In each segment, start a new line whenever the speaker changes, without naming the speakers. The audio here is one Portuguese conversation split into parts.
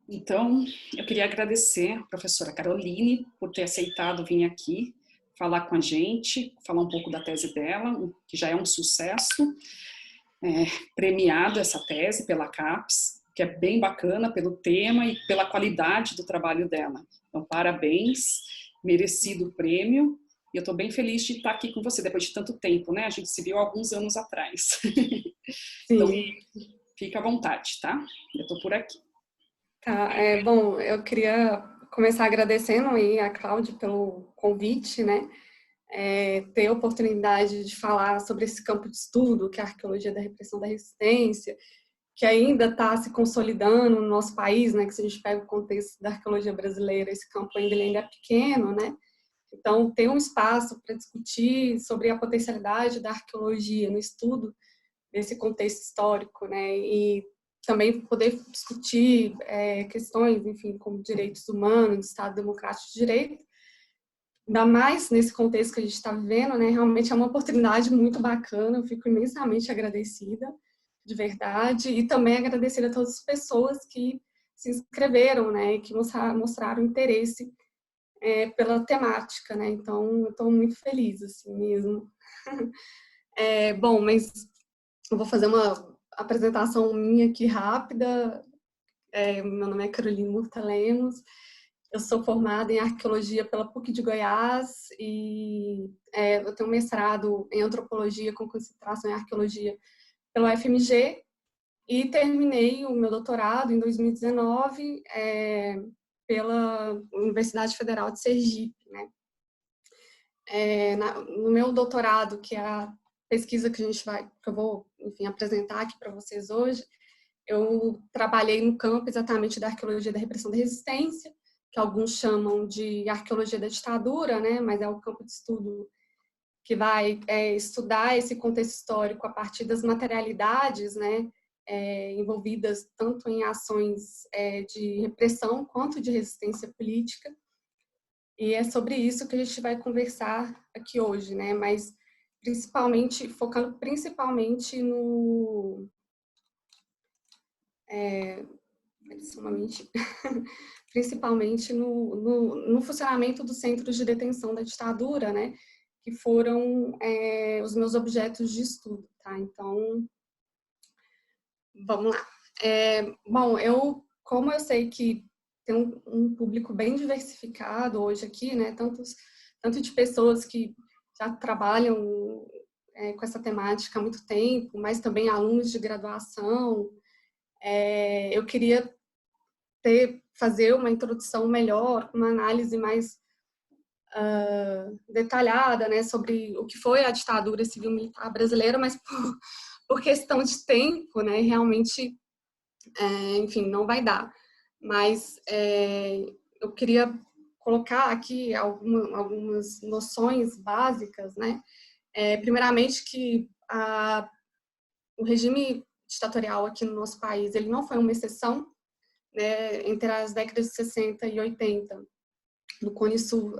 Então, eu queria agradecer a professora Caroline por ter aceitado vir aqui falar com a gente, falar um pouco da tese dela, que já é um sucesso, premiado essa tese pela CAPES, que é bem bacana pelo tema e pela qualidade do trabalho dela. Então, parabéns, merecido o prêmio, e eu estou bem feliz de estar aqui com você depois de tanto tempo, né? A gente se viu há alguns anos atrás. Então,
Sim,
fica à vontade, tá? Eu estou por aqui.
tá. Bom, eu queria começar agradecendo aí a Cláudia pelo convite, né? Ter a oportunidade de falar sobre esse campo de estudo, que é a arqueologia da repressão da resistência, que ainda está se consolidando no nosso país, né? Que se a gente pega o contexto da arqueologia brasileira, esse campo ainda é pequeno, né? Então, tem um espaço para discutir sobre a potencialidade da arqueologia no estudo desse contexto histórico, né? E também poder discutir questões, enfim, como direitos humanos, Estado Democrático de Direito, ainda mais nesse contexto que a gente está vivendo, né? Realmente é uma oportunidade muito bacana, eu fico imensamente agradecida, de verdade, e também agradecida a todas as pessoas que se inscreveram, né? E que mostraram interesse pela temática, né? Então, eu estou muito feliz, assim mesmo. Bom, mas eu vou fazer uma apresentação minha aqui rápida. Meu nome é Carolina Murta Lemos. Eu sou formada em arqueologia pela PUC de Goiás e eu tenho um mestrado em antropologia com concentração em arqueologia pela UFMG e terminei o meu doutorado em 2019 pela Universidade Federal de Sergipe, né? No meu doutorado, que é a pesquisa que eu vou, enfim, apresentar aqui para vocês hoje, eu trabalhei no campo exatamente da arqueologia da repressão da resistência, que alguns chamam de arqueologia da ditadura, né? Mas é o campo de estudo que vai estudar esse contexto histórico a partir das materialidades, né? Envolvidas tanto em ações de repressão quanto de resistência política. E é sobre isso que a gente vai conversar aqui hoje, né? Mas principalmente, focando principalmente no... principalmente no funcionamento dos centros de detenção da ditadura, né? Que foram os meus objetos de estudo, tá? Então, vamos lá. Bom, como eu sei que tem um público bem diversificado hoje aqui, né? Tanto de pessoas que já trabalham com essa temática há muito tempo, mas também alunos de graduação. Eu queria fazer uma introdução melhor, uma análise mais detalhada, né, sobre o que foi a ditadura civil-militar brasileira, mas por questão de tempo, né, realmente, enfim, não vai dar. Mas eu queria colocar aqui algumas noções básicas, né? Primeiramente que o regime ditatorial aqui no nosso país, ele não foi uma exceção, né, entre as décadas de 60 e 80, no Cone Sul,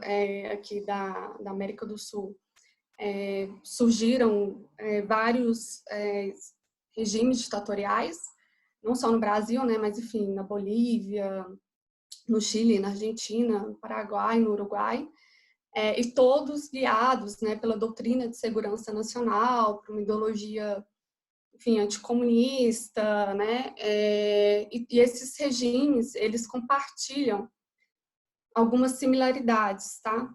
aqui da América do Sul, surgiram vários regimes ditatoriais, não só no Brasil, né, mas, enfim, na Bolívia, no Chile, na Argentina, no Paraguai, no Uruguai, e todos guiados, né, pela doutrina de segurança nacional, por uma ideologia, enfim, anticomunista, né, e esses regimes, eles compartilham algumas similaridades, tá?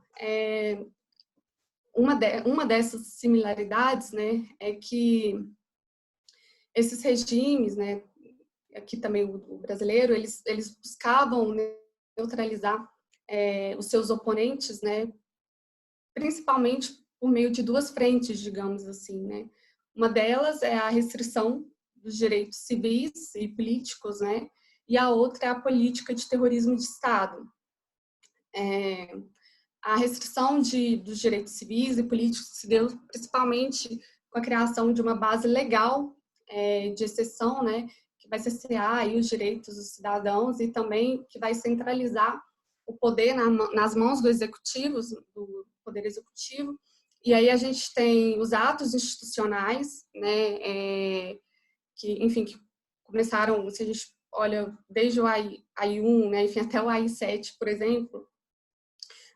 Uma dessas similaridades, né, é que esses regimes, né, aqui também o brasileiro, eles buscavam neutralizar os seus oponentes, né, principalmente por meio de duas frentes, digamos assim, né? Uma delas é a restrição dos direitos civis e políticos, né? E a outra é a política de terrorismo de Estado. A restrição dos direitos civis e políticos se deu principalmente com a criação de uma base legal de exceção, né, que vai cercear aí os direitos dos cidadãos e também que vai centralizar o poder nas mãos do executivo, do poder executivo. E aí a gente tem os atos institucionais, né, que, enfim, que começaram, se a gente olha desde o AI1, né, enfim, até o AI7, por exemplo,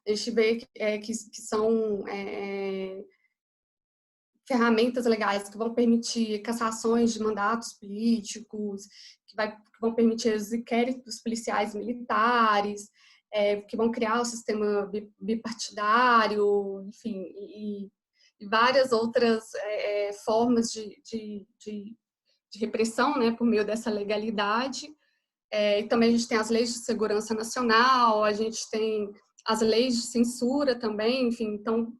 a gente vê que são ferramentas legais que vão permitir cassações de mandatos políticos, que vão permitir os inquéritos policiais militares, que vão criar o sistema bipartidário, enfim, e várias outras formas de repressão, né, por meio dessa legalidade. E também a gente tem as leis de segurança nacional, a gente tem as leis de censura também, enfim, então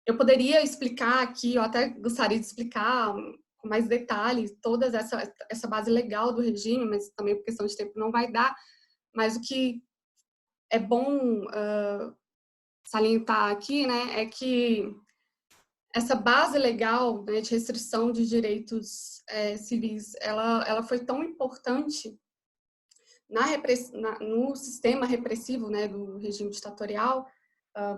eu poderia explicar aqui, eu até gostaria de explicar com mais detalhes toda essa base legal do regime, mas também por questão de tempo não vai dar. Mas o que é bom salientar aqui, né, é que essa base legal, né, de restrição de direitos civis, ela foi tão importante no sistema repressivo, né, do regime ditatorial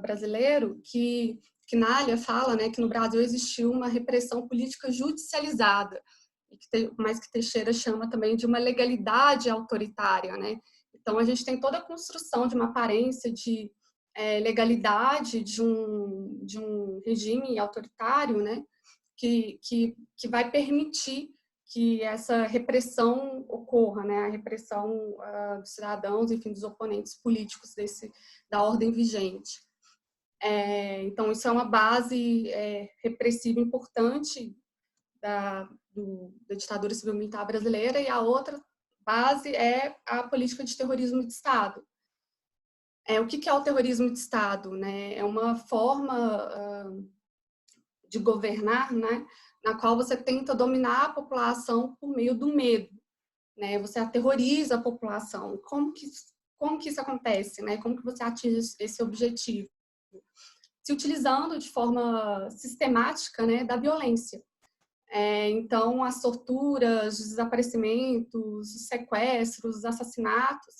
brasileiro, que Quinalha fala, né, que no Brasil existiu uma repressão política judicializada, mas que Teixeira chama também de uma legalidade autoritária, né? Então a gente tem toda a construção de uma aparência de legalidade de um regime autoritário, né, que vai permitir que essa repressão ocorra, né, a repressão dos cidadãos, enfim, dos oponentes políticos da ordem vigente. Então, isso é uma base repressiva importante da ditadura civil-militar brasileira, e a outra base é a política de terrorismo de Estado. O que é o terrorismo de Estado? Né? É uma forma de governar, né, na qual você tenta dominar a população por meio do medo. Né? Você aterroriza a população. Como que isso acontece? Né? Como que você atinge esse objetivo? Se utilizando de forma sistemática, né, da violência. Então, as torturas, os desaparecimentos, os sequestros, os assassinatos,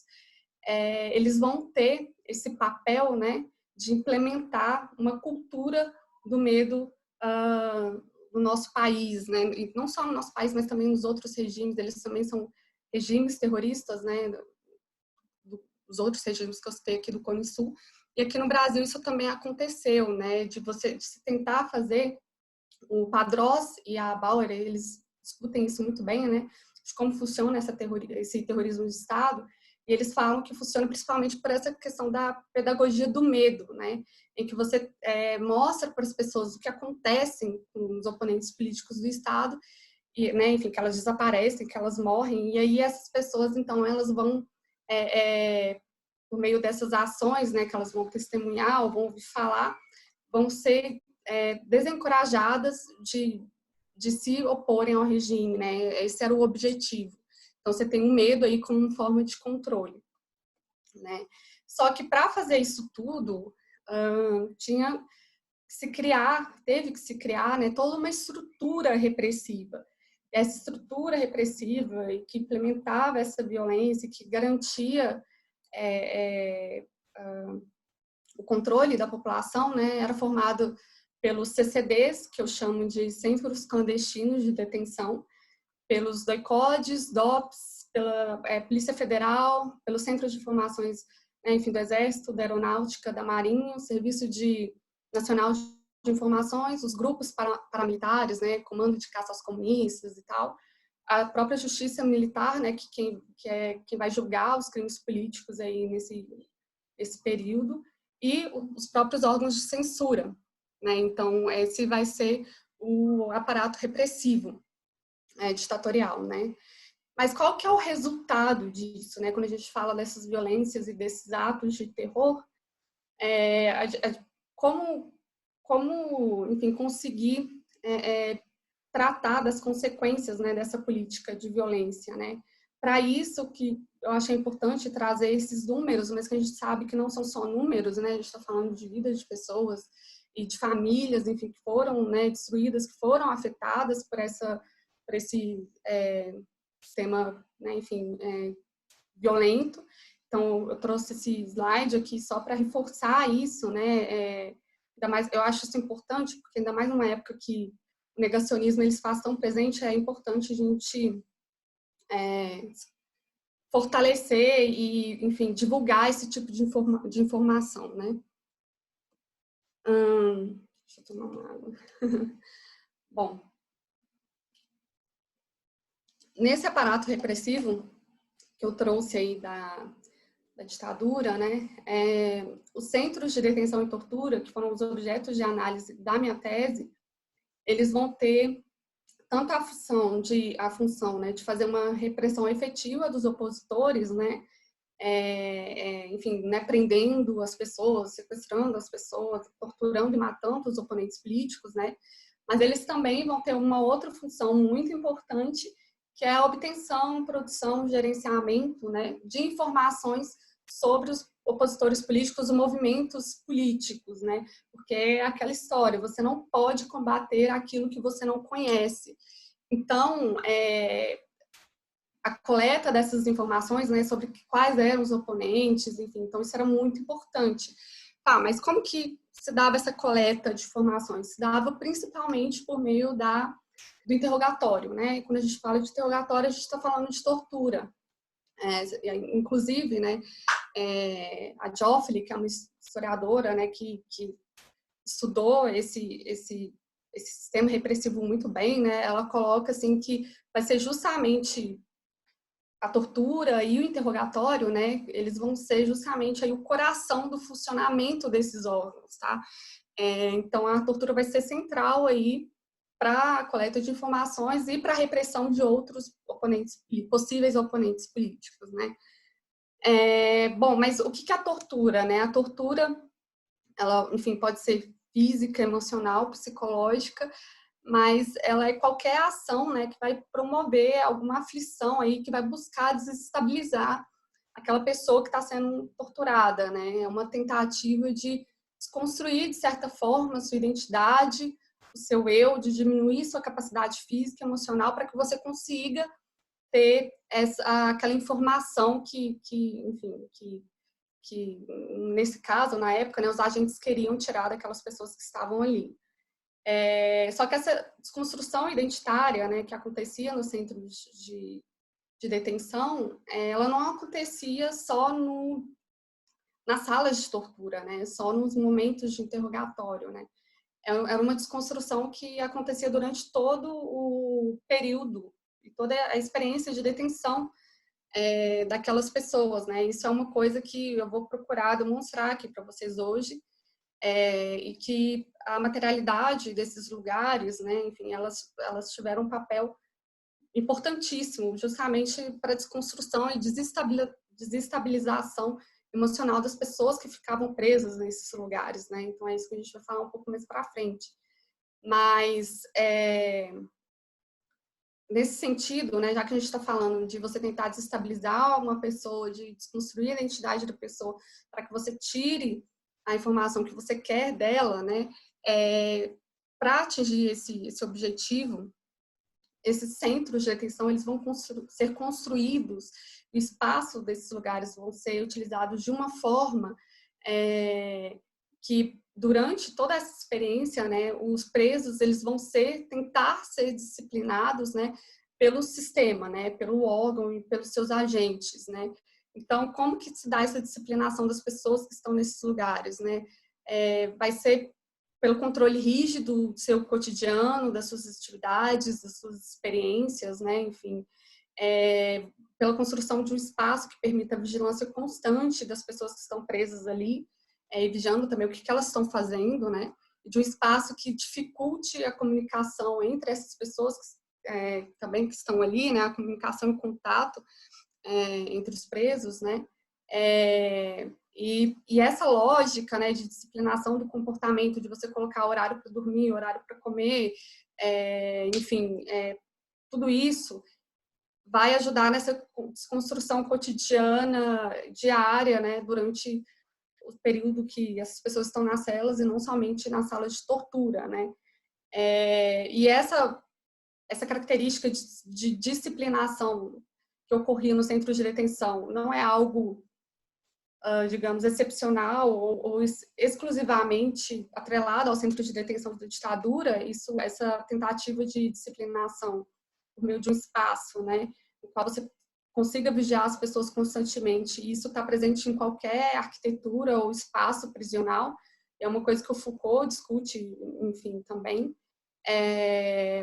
eles vão ter esse papel, né, de implementar uma cultura do medo no nosso país, né, e não só no nosso país, mas também nos outros regimes. Eles também são regimes terroristas, né, dos outros regimes que eu citei aqui do Cone Sul. E aqui no Brasil isso também aconteceu, né, de se tentar fazer. O Padrós e a Bauer, eles discutem isso muito bem, né, de como funciona esse terrorismo de Estado, e eles falam que funciona principalmente por essa questão da pedagogia do medo, né, em que você mostra para as pessoas o que acontece com os oponentes políticos do Estado, e, né, enfim, que elas desaparecem, que elas morrem, e aí essas pessoas, então, elas vão, por meio dessas ações, né, que elas vão testemunhar ou vão ouvir falar, vão ser desencorajadas de se oporem ao regime, né? Esse era o objetivo. Então, você tem um medo aí como forma de controle, né? Só que para fazer isso tudo, teve que se criar, né, toda uma estrutura repressiva. Essa estrutura repressiva que implementava essa violência, que garantia o controle da população, né, era formado pelos CCDs, que eu chamo de Centros Clandestinos de Detenção, pelos DOICODs, DOPS, pela Polícia Federal, pelo Centro de Informações, né, enfim, do Exército, da Aeronáutica, da Marinha, o Serviço Nacional de Informações, os grupos paramilitares, né, Comando de Caça aos Comunistas e tal, a própria Justiça Militar, né, que quem vai julgar os crimes políticos aí nesse período, e os próprios órgãos de censura, né? Então, esse vai ser o aparato repressivo, ditatorial, né? Mas qual que é o resultado disso, né? Quando a gente fala dessas violências e desses atos de terror, como, enfim, conseguir tratar das consequências, né, dessa política de violência, né? Para isso que eu achei importante trazer esses números, mas que a gente sabe que não são só números, né? A gente está falando de vidas de pessoas e de famílias, enfim, que foram, né, destruídas, que foram afetadas por esse sistema, né, enfim, violento. Então, eu trouxe esse slide aqui só para reforçar isso, né? Ainda mais, eu acho isso importante, porque ainda mais numa época que o negacionismo ele se faz tão presente, é importante a gente fortalecer e, enfim, divulgar esse tipo de informação, né? Deixa eu tomar uma água. Bom, nesse aparato repressivo que eu trouxe aí da ditadura, né, os centros de detenção e tortura, que foram os objetos de análise da minha tese, eles vão ter tanto a função, né, de fazer uma repressão efetiva dos opositores, né, enfim, né, prendendo as pessoas, sequestrando as pessoas, torturando e matando os oponentes políticos, né, mas eles também vão ter uma outra função muito importante, que é a obtenção, produção, gerenciamento, né, de informações sobre os opositores políticos, os movimentos políticos, né, porque é aquela história, você não pode combater aquilo que você não conhece. Então, a coleta dessas informações, né, sobre quais eram os oponentes, enfim, então isso era muito importante. Tá, mas como que se dava essa coleta de informações? Se dava principalmente por meio do interrogatório, né? E quando a gente fala de interrogatório, a gente está falando de tortura. Inclusive, né, a Joffre, que é uma historiadora, né, que estudou esse sistema repressivo muito bem, né, ela coloca assim que vai ser justamente a tortura e o interrogatório, né, eles vão ser justamente aí o coração do funcionamento desses órgãos, tá? Então, a tortura vai ser central aí para a coleta de informações e para a repressão de outros oponentes, possíveis oponentes políticos, né? Bom, mas o que é a tortura, né? A tortura, ela, enfim, pode ser física, emocional, psicológica, mas ela é qualquer ação, né, que vai promover alguma aflição aí, que vai buscar desestabilizar aquela pessoa que está sendo torturada, né? É uma tentativa de desconstruir, de certa forma, a sua identidade, o seu eu, de diminuir sua capacidade física e emocional para que você consiga ter aquela informação enfim, que nesse caso, na época, né, os agentes queriam tirar daquelas pessoas que estavam ali. Só que essa desconstrução identitária, né, que acontecia nos centros de detenção, ela não acontecia só nas salas de tortura, né, só nos momentos de interrogatório, né. Era uma desconstrução que acontecia durante todo o período e toda a experiência de detenção daquelas pessoas, né. Isso é uma coisa que eu vou procurar demonstrar aqui para vocês hoje, e que a materialidade desses lugares, né, enfim, elas tiveram um papel importantíssimo justamente para a desconstrução e desestabilização emocional das pessoas que ficavam presas nesses lugares, né? Então é isso que a gente vai falar um pouco mais para frente. Mas nesse sentido, né, já que a gente está falando de você tentar desestabilizar uma pessoa, de desconstruir a identidade da pessoa, para que você tire a informação que você quer dela, né, para atingir esse objetivo, esses centros de detenção, eles vão ser construídos, o espaço desses lugares vão ser utilizados de uma forma que, durante toda essa experiência, né, os presos, eles vão tentar ser disciplinados, né, pelo sistema, né, pelo órgão e pelos seus agentes, né. Então, como que se dá essa disciplinação das pessoas que estão nesses lugares, né? Vai ser pelo controle rígido do seu cotidiano, das suas atividades, das suas experiências, né? Enfim, pela construção de um espaço que permita a vigilância constante das pessoas que estão presas ali, e vigiando também o que elas estão fazendo, né? De um espaço que dificulte a comunicação entre essas pessoas também que estão ali, né? A comunicação e contato entre os presos, né? E essa lógica, né, de disciplinação do comportamento, de você colocar horário para dormir, horário para comer, enfim, tudo isso vai ajudar nessa desconstrução cotidiana, diária, né, durante o período que essas pessoas estão nas celas e não somente nas salas de tortura, né. E essa característica de disciplinação que ocorria no centro de detenção não é algo, digamos, excepcional ou exclusivamente atrelado ao centro de detenção da ditadura. Essa tentativa de disciplinação por meio de um espaço, né, no qual você consiga vigiar as pessoas constantemente. E isso está presente em qualquer arquitetura ou espaço prisional. É uma coisa que o Foucault discute, enfim, também.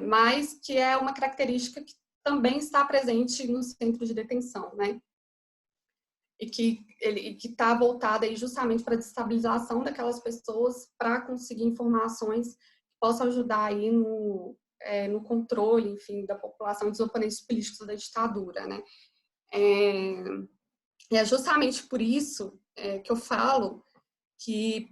Mas que é uma característica que também está presente no centro de detenção, né? E que está voltada aí justamente para a desestabilização daquelas pessoas, para conseguir informações que possam ajudar aí no controle, enfim, da população, dos oponentes políticos da ditadura, né? E é justamente por isso que eu falo que,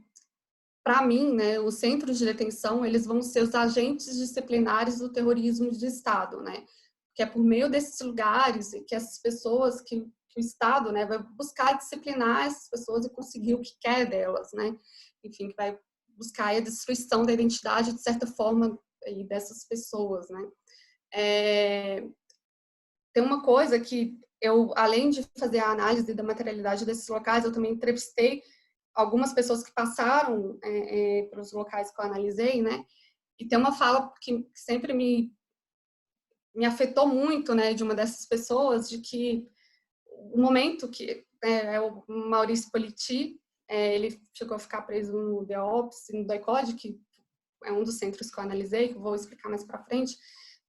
para mim, né, os centros de detenção, eles vão ser os agentes disciplinares do terrorismo de Estado, né? Que é por meio desses lugares que essas pessoas, que o Estado, né, vai buscar disciplinar essas pessoas e conseguir o que quer delas, né? Enfim, que vai buscar a destruição da identidade, de certa forma, aí, dessas pessoas, né? Tem uma coisa que eu, além de fazer a análise da materialidade desses locais, eu também entrevistei algumas pessoas que passaram pelos locais que eu analisei, né? E tem uma fala que sempre me afetou muito, né, de uma dessas pessoas, de que o momento que é o Maurício Politi, ele chegou a ficar preso no DEOPS, no DOI-CODE, que é um dos centros que eu analisei, que eu vou explicar mais para frente,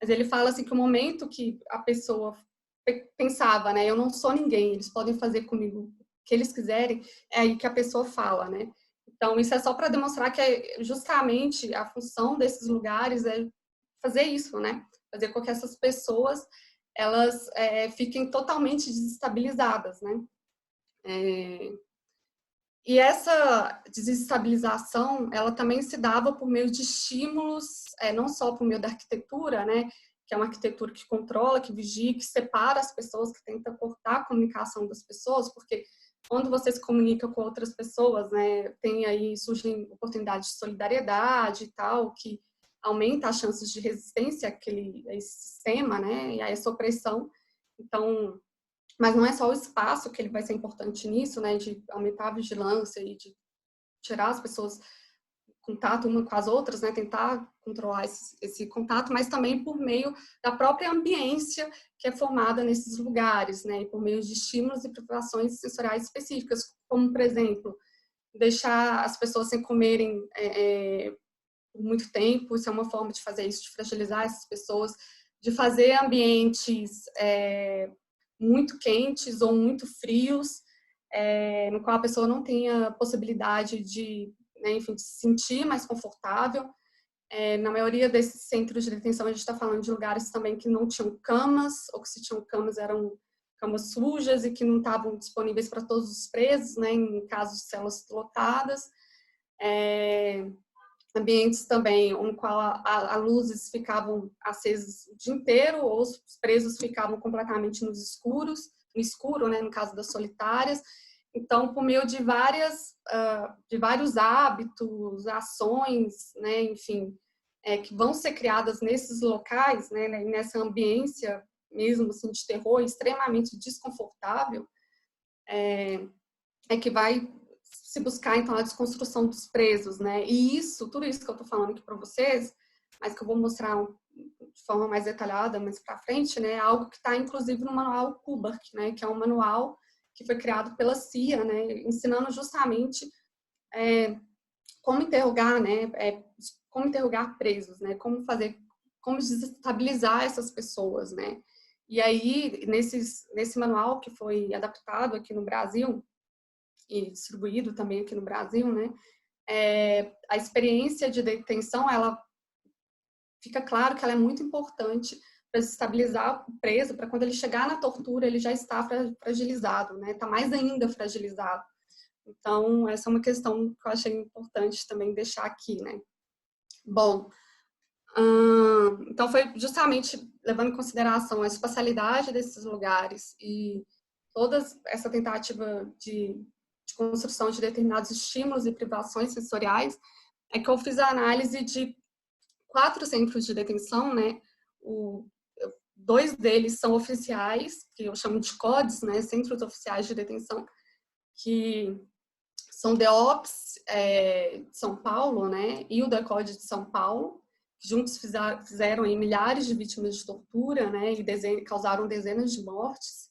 mas ele fala assim que o momento que a pessoa pensava, né, eu não sou ninguém, eles podem fazer comigo o que eles quiserem, é aí que a pessoa fala, né? Então, isso é só para demonstrar que justamente a função desses lugares é fazer isso, né? Fazer com que essas pessoas, elas fiquem totalmente desestabilizadas, né? E essa desestabilização, ela também se dava por meio de estímulos, não só por meio da arquitetura, né? Que é uma arquitetura que controla, que vigia, que separa as pessoas, que tenta cortar a comunicação das pessoas, porque quando você se comunica com outras pessoas, né, surgem oportunidades de solidariedade e tal, que aumenta as chances de resistência a esse sistema, né, e a essa opressão. Então, mas não é só o espaço que ele vai ser importante nisso, né, de aumentar a vigilância e de tirar as pessoas contato uma com as outras, né, tentar controlar esse contato, mas também por meio da própria ambiência que é formada nesses lugares, né, e por meio de estímulos e privações sensoriais específicas, como, por exemplo, deixar as pessoas sem comerem por muito tempo, isso é uma forma de fazer isso, de fragilizar essas pessoas, de fazer ambientes muito quentes ou muito frios, no qual a pessoa não tenha possibilidade de, né, enfim, de se sentir mais confortável. Na maioria desses centros de detenção, a gente está falando de lugares também que não tinham camas, ou que se tinham camas, eram camas sujas e que não estavam disponíveis para todos os presos, né, em casos de celas lotadas. Ambientes também no qual as luzes ficavam acesas o dia inteiro, ou os presos ficavam completamente no escuro, né, no caso das solitárias. Então, por meio de vários hábitos, ações, né, enfim, que vão ser criadas nesses locais, né, nessa ambiência mesmo assim, de terror extremamente desconfortável, que vai se buscar, então, a desconstrução dos presos, né? E tudo isso que eu estou falando aqui para vocês, mas que eu vou mostrar de forma mais detalhada mais para frente, né? É algo que está, inclusive, no manual Kubark, né? Que é um manual que foi criado pela CIA, né? Ensinando justamente como interrogar, né? Como interrogar presos, né? Como desestabilizar essas pessoas, né? E aí, nesse manual que foi adaptado aqui no Brasil, e distribuído também aqui no Brasil, né? A experiência de detenção, ela fica claro que ela é muito importante para estabilizar o preso, para quando ele chegar na tortura, ele já está fragilizado, né? Está mais ainda fragilizado. Então, essa é uma questão que eu achei importante também deixar aqui, né? Bom, então foi justamente levando em consideração a espacialidade desses lugares e toda essa tentativa de construção de determinados estímulos e privações sensoriais, que eu fiz a análise de 4 centros de detenção, né? 2 deles são oficiais, que eu chamo de CODs, né? Centros Oficiais de Detenção, que são DEOPS de São Paulo, né? E o DECODE de São Paulo, que juntos fizeram aí milhares de vítimas de tortura, né? E causaram dezenas de mortes.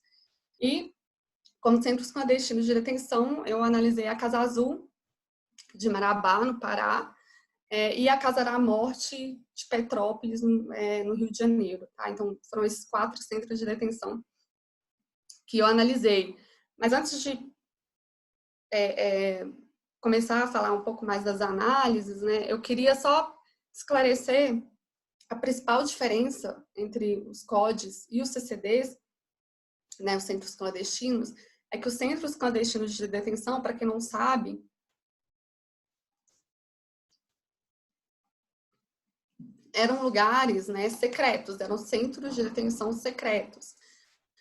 E, como centros clandestinos de detenção, eu analisei a Casa Azul, de Marabá, no Pará, e a Casa da Morte de Petrópolis, no Rio de Janeiro. Tá? Então, foram esses 4 centros de detenção que eu analisei. Mas antes de começar a falar um pouco mais das análises, né, eu queria só esclarecer a principal diferença entre os CODs e os CCDs, né, os centros clandestinos, é que os centros clandestinos de detenção, para quem não sabe, eram lugares, né, secretos, eram centros de detenção secretos.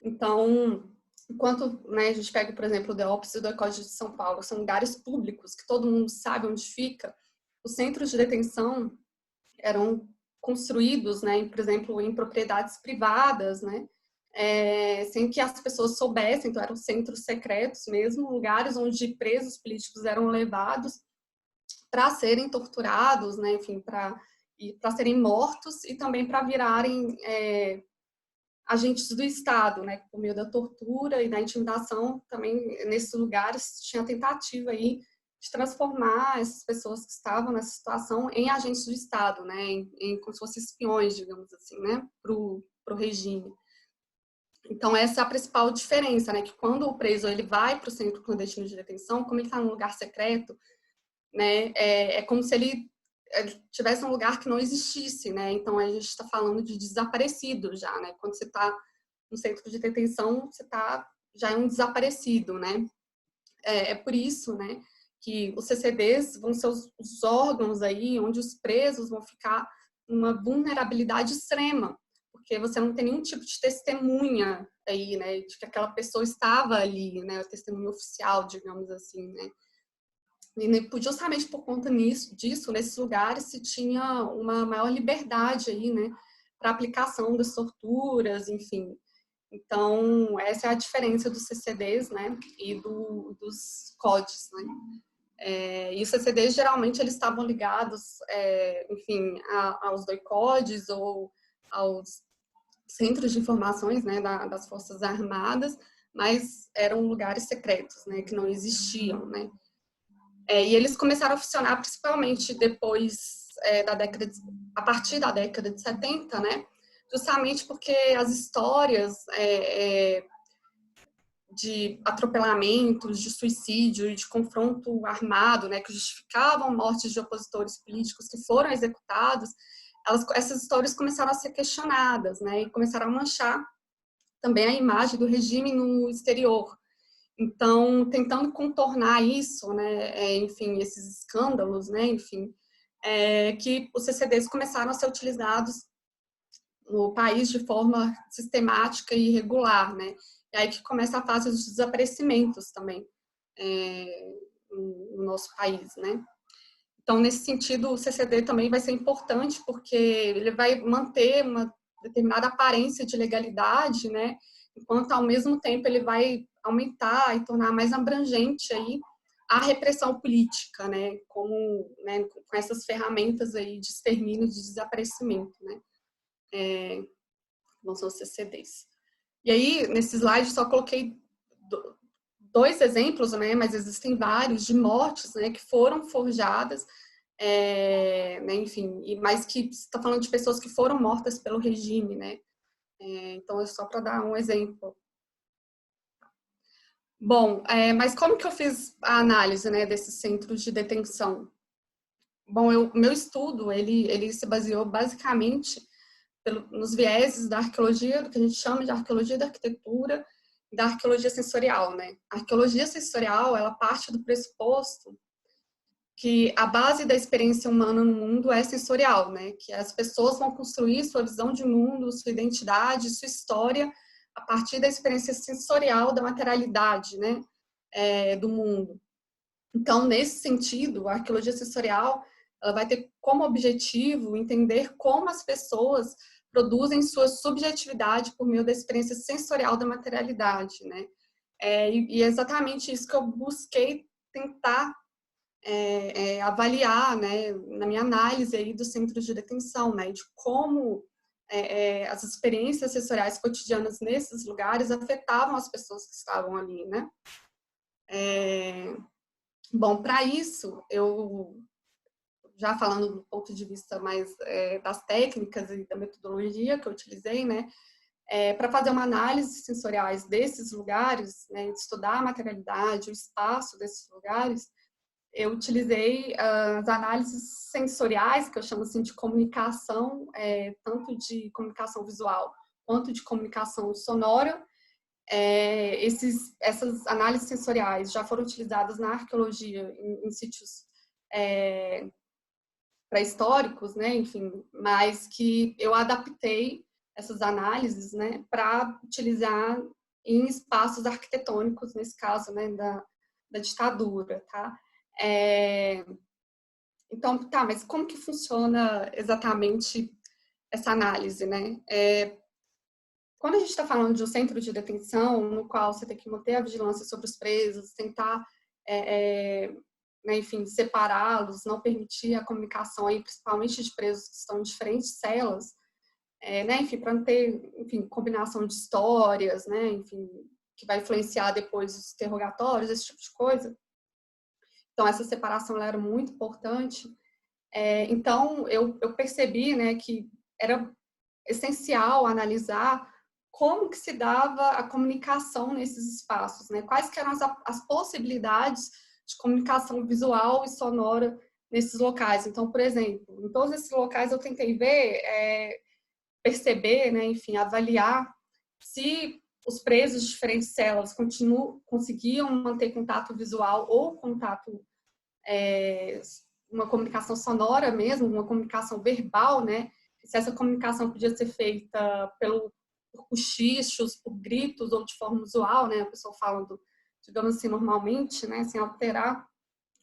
Então, enquanto, né, a gente pega, por exemplo, o DEOPS e o DECODE de São Paulo, são lugares públicos que todo mundo sabe onde fica, os centros de detenção eram construídos, né, por exemplo, em propriedades privadas, né, sem que as pessoas soubessem, então eram centros secretos mesmo, lugares onde presos políticos eram levados para serem torturados, né, enfim, para serem mortos e também para virarem agentes do Estado, né, por meio da tortura e da intimidação. Também nesses lugares tinha tentativa aí de transformar essas pessoas que estavam nessa situação em agentes do Estado, né, como se fossem espiões, digamos assim, né, pro regime. Então essa é a principal diferença, né, que quando o preso ele vai para o centro clandestino de detenção, como ele está num lugar secreto, né, é como se ele tivesse um lugar que não existisse, né, então a gente está falando de desaparecido já, né, quando você está no centro de detenção, você já é um desaparecido, né, por isso, né, que os CCDs vão ser os órgãos aí onde os presos vão ficar numa vulnerabilidade extrema, porque você não tem nenhum tipo de testemunha aí, né, de que aquela pessoa estava ali, né, o testemunho oficial, digamos assim, né. E justamente por conta disso, nesses lugares se tinha uma maior liberdade aí, né, para aplicação das torturas, enfim. Então, essa é a diferença dos CCDs, né, e dos CODs, né. E os CCDs, geralmente, eles estavam ligados, enfim, aos DOI-CODs ou aos centros de informações, né, das Forças Armadas, mas eram lugares secretos, né, que não existiam, né. E eles começaram a funcionar principalmente depois a partir da década de 70, né? Justamente porque as histórias de atropelamentos, de suicídio e de confronto armado, né, que justificavam mortes de opositores políticos que foram executados, essas histórias começaram a ser questionadas, né, e começaram a manchar também a imagem do regime no exterior. Então, tentando contornar isso, né, enfim, esses escândalos, né, enfim, que os CCDs começaram a ser utilizados no país de forma sistemática e regular, né, e aí que começa a fase dos desaparecimentos também no nosso país, né. Então, nesse sentido, o CCD também vai ser importante porque ele vai manter uma determinada aparência de legalidade, né, enquanto ao mesmo tempo ele vai aumentar e tornar mais abrangente aí a repressão política, né, né, com essas ferramentas aí de extermínio, de desaparecimento, né, vão ser os CCDs. E aí, nesse slide, só coloquei 2 exemplos, né, mas existem vários, de mortes, né, que foram forjadas, né, enfim, mas que está falando de pessoas que foram mortas pelo regime, né. Então, é só para dar um exemplo. Bom, mas como que eu fiz a análise, né, desses centros de detenção? Bom, meu estudo, ele se baseou basicamente nos vieses da arqueologia, do que a gente chama de arqueologia da arquitetura e da arqueologia sensorial, né? A arqueologia sensorial, ela parte do pressuposto que a base da experiência humana no mundo é sensorial, né? Que as pessoas vão construir sua visão de mundo, sua identidade, sua história a partir da experiência sensorial da materialidade, né? Do mundo. Então, nesse sentido, a arqueologia sensorial ela vai ter como objetivo entender como as pessoas produzem sua subjetividade por meio da experiência sensorial da materialidade, né? E é exatamente isso que eu busquei tentar avaliar, né, na minha análise aí dos centros de detenção, né, de como as experiências sensoriais cotidianas nesses lugares afetavam as pessoas que estavam ali, né? Bom, para isso, eu já falando do ponto de vista mais das técnicas e da metodologia que eu utilizei, né? Para fazer uma análise sensoriais desses lugares, né, de estudar a materialidade, o espaço desses lugares, eu utilizei as análises sensoriais, que eu chamo assim de comunicação, tanto de comunicação visual quanto de comunicação sonora. Essas análises sensoriais já foram utilizadas na arqueologia em sítios pré-históricos, né, enfim, mas que eu adaptei essas análises, né, para utilizar em espaços arquitetônicos, nesse caso, né, da ditadura, tá? Então, tá, mas como que funciona exatamente essa análise, né? Quando a gente está falando de um centro de detenção, no qual você tem que manter a vigilância sobre os presos, tentar, né, enfim, separá-los, não permitir a comunicação, aí, principalmente de presos que estão em diferentes celas, né, enfim, para não ter, enfim, combinação de histórias, né, enfim, que vai influenciar depois os interrogatórios, esse tipo de coisa. Então, essa separação ela era muito importante. Então, eu percebi, né, que era essencial analisar como que se dava a comunicação nesses espaços, né? Quais que eram as possibilidades de comunicação visual e sonora nesses locais. Então, por exemplo, em todos esses locais eu tentei ver, perceber, né, enfim, avaliar se os presos de diferentes celas conseguiam manter contato visual ou contato, uma comunicação sonora mesmo, uma comunicação verbal, né? Se essa comunicação podia ser feita por cochichos, por gritos ou de forma usual, né? A pessoa falando, digamos assim, normalmente, né? Sem alterar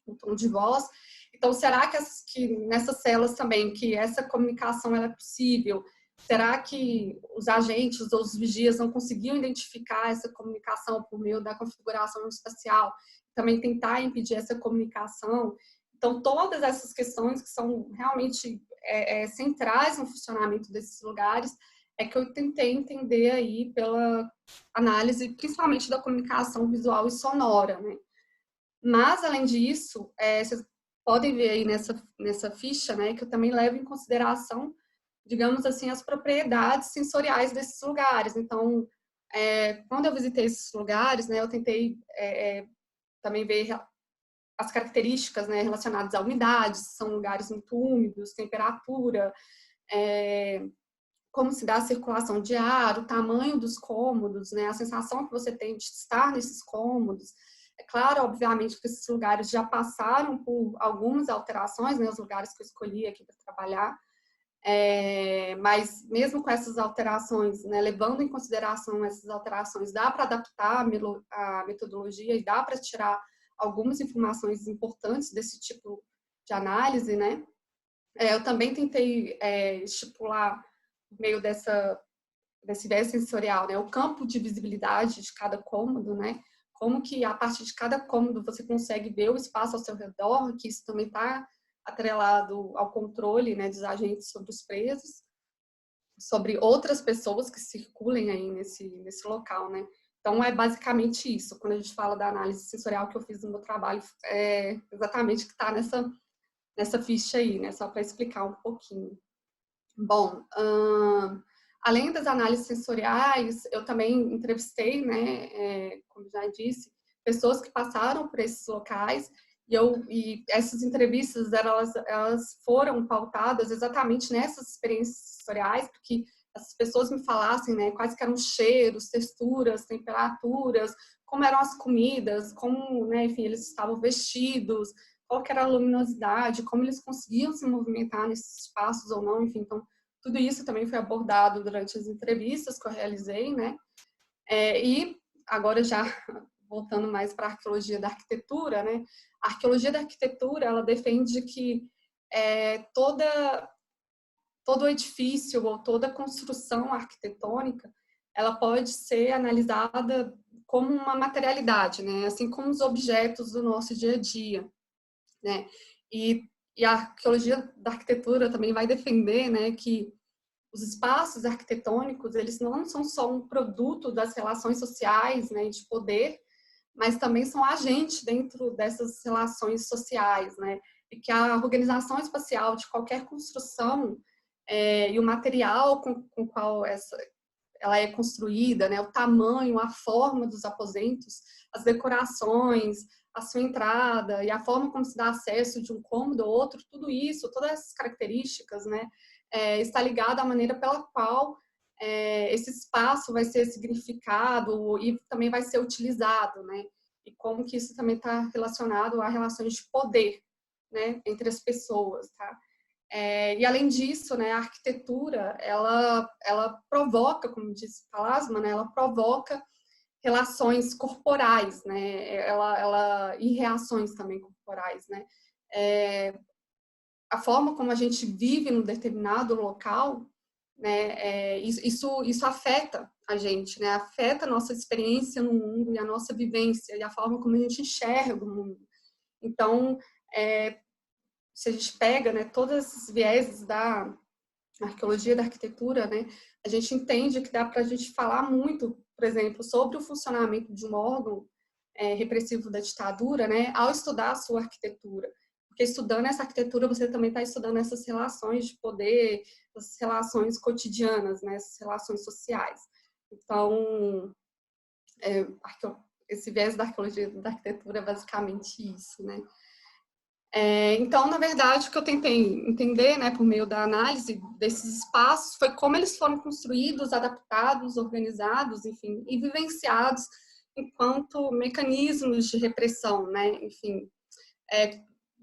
o tom de voz. Então, será que nessas celas também, que essa comunicação ela é possível? Será que os agentes ou os vigias não conseguiam identificar essa comunicação por meio da configuração espacial? Também tentar impedir essa comunicação. Então, todas essas questões que são realmente centrais no funcionamento desses lugares é que eu tentei entender aí pela análise, principalmente da comunicação visual e sonora, né? Mas, além disso, vocês podem ver aí nessa ficha, né, que eu também levo em consideração, digamos assim, as propriedades sensoriais desses lugares. Então, quando eu visitei esses lugares, né, eu tentei também ver as características, né, relacionadas à umidade, se são lugares muito úmidos, temperatura, como se dá a circulação de ar, o tamanho dos cômodos, né, a sensação que você tem de estar nesses cômodos. É claro, obviamente, que esses lugares já passaram por algumas alterações, né, os lugares que eu escolhi aqui para trabalhar, mas mesmo com essas alterações, né, levando em consideração essas alterações, dá para adaptar a metodologia e dá para tirar algumas informações importantes desse tipo de análise, né? Eu também tentei estipular, por meio desse viés sensorial, né, o campo de visibilidade de cada cômodo, né? Como que a partir de cada cômodo você consegue ver o espaço ao seu redor, que isso também está atrelado ao controle, né, dos agentes sobre os presos, sobre outras pessoas que circulem aí nesse local, né? Então, é basicamente isso. Quando a gente fala da análise sensorial que eu fiz no meu trabalho, é exatamente o que está nessa ficha aí, né? Só para explicar um pouquinho. Bom, além das análises sensoriais, eu também entrevistei, né, como já disse, pessoas que passaram por esses locais e essas entrevistas elas foram pautadas exatamente nessas experiências sensoriais, porque as pessoas me falassem, né, quais que eram os cheiros, texturas, temperaturas, como eram as comidas, como, né, enfim, eles estavam vestidos, qual que era a luminosidade, como eles conseguiam se movimentar nesses espaços ou não, enfim, então tudo isso também foi abordado durante as entrevistas que eu realizei, né? E agora já voltando mais para a arqueologia da arquitetura, né? A arqueologia da arquitetura, ela defende que todo edifício ou toda construção arquitetônica, ela pode ser analisada como uma materialidade, né? Assim como os objetos do nosso dia a dia, né? E a arqueologia da arquitetura também vai defender, né, que os espaços arquitetônicos, eles não são só um produto das relações sociais, né, de poder, mas também são agentes dentro dessas relações sociais, né, e que a organização espacial de qualquer construção e o material com o qual ela é construída, né, o tamanho, a forma dos aposentos, as decorações, a sua entrada e a forma como se dá acesso de um cômodo ao outro, tudo isso, todas essas características, né, está ligado à maneira pela qual esse espaço vai ser significado e também vai ser utilizado, né, e como que isso também está relacionado a relações de poder, né, entre as pessoas, tá? E além disso, né, a arquitetura, ela provoca, como disse Palasma, né, ela provoca relações corporais, né, e reações também corporais, né. A forma como a gente vive num determinado local, né, isso afeta a gente, né, afeta a nossa experiência no mundo e a nossa vivência e a forma como a gente enxerga o mundo. Então, se a gente pega, né, todos esses vieses da arqueologia da arquitetura, né, a gente entende que dá para a gente falar muito, por exemplo, sobre o funcionamento de um órgão repressivo da ditadura, né, ao estudar a sua arquitetura. Porque estudando essa arquitetura, você também está estudando essas relações de poder, essas relações cotidianas, né, essas relações sociais. Então, esse viés da arqueologia da arquitetura é basicamente isso, né. Então, na verdade, o que eu tentei entender, né, por meio da análise desses espaços, foi como eles foram construídos, adaptados, organizados, enfim, e vivenciados enquanto mecanismos de repressão, né, enfim.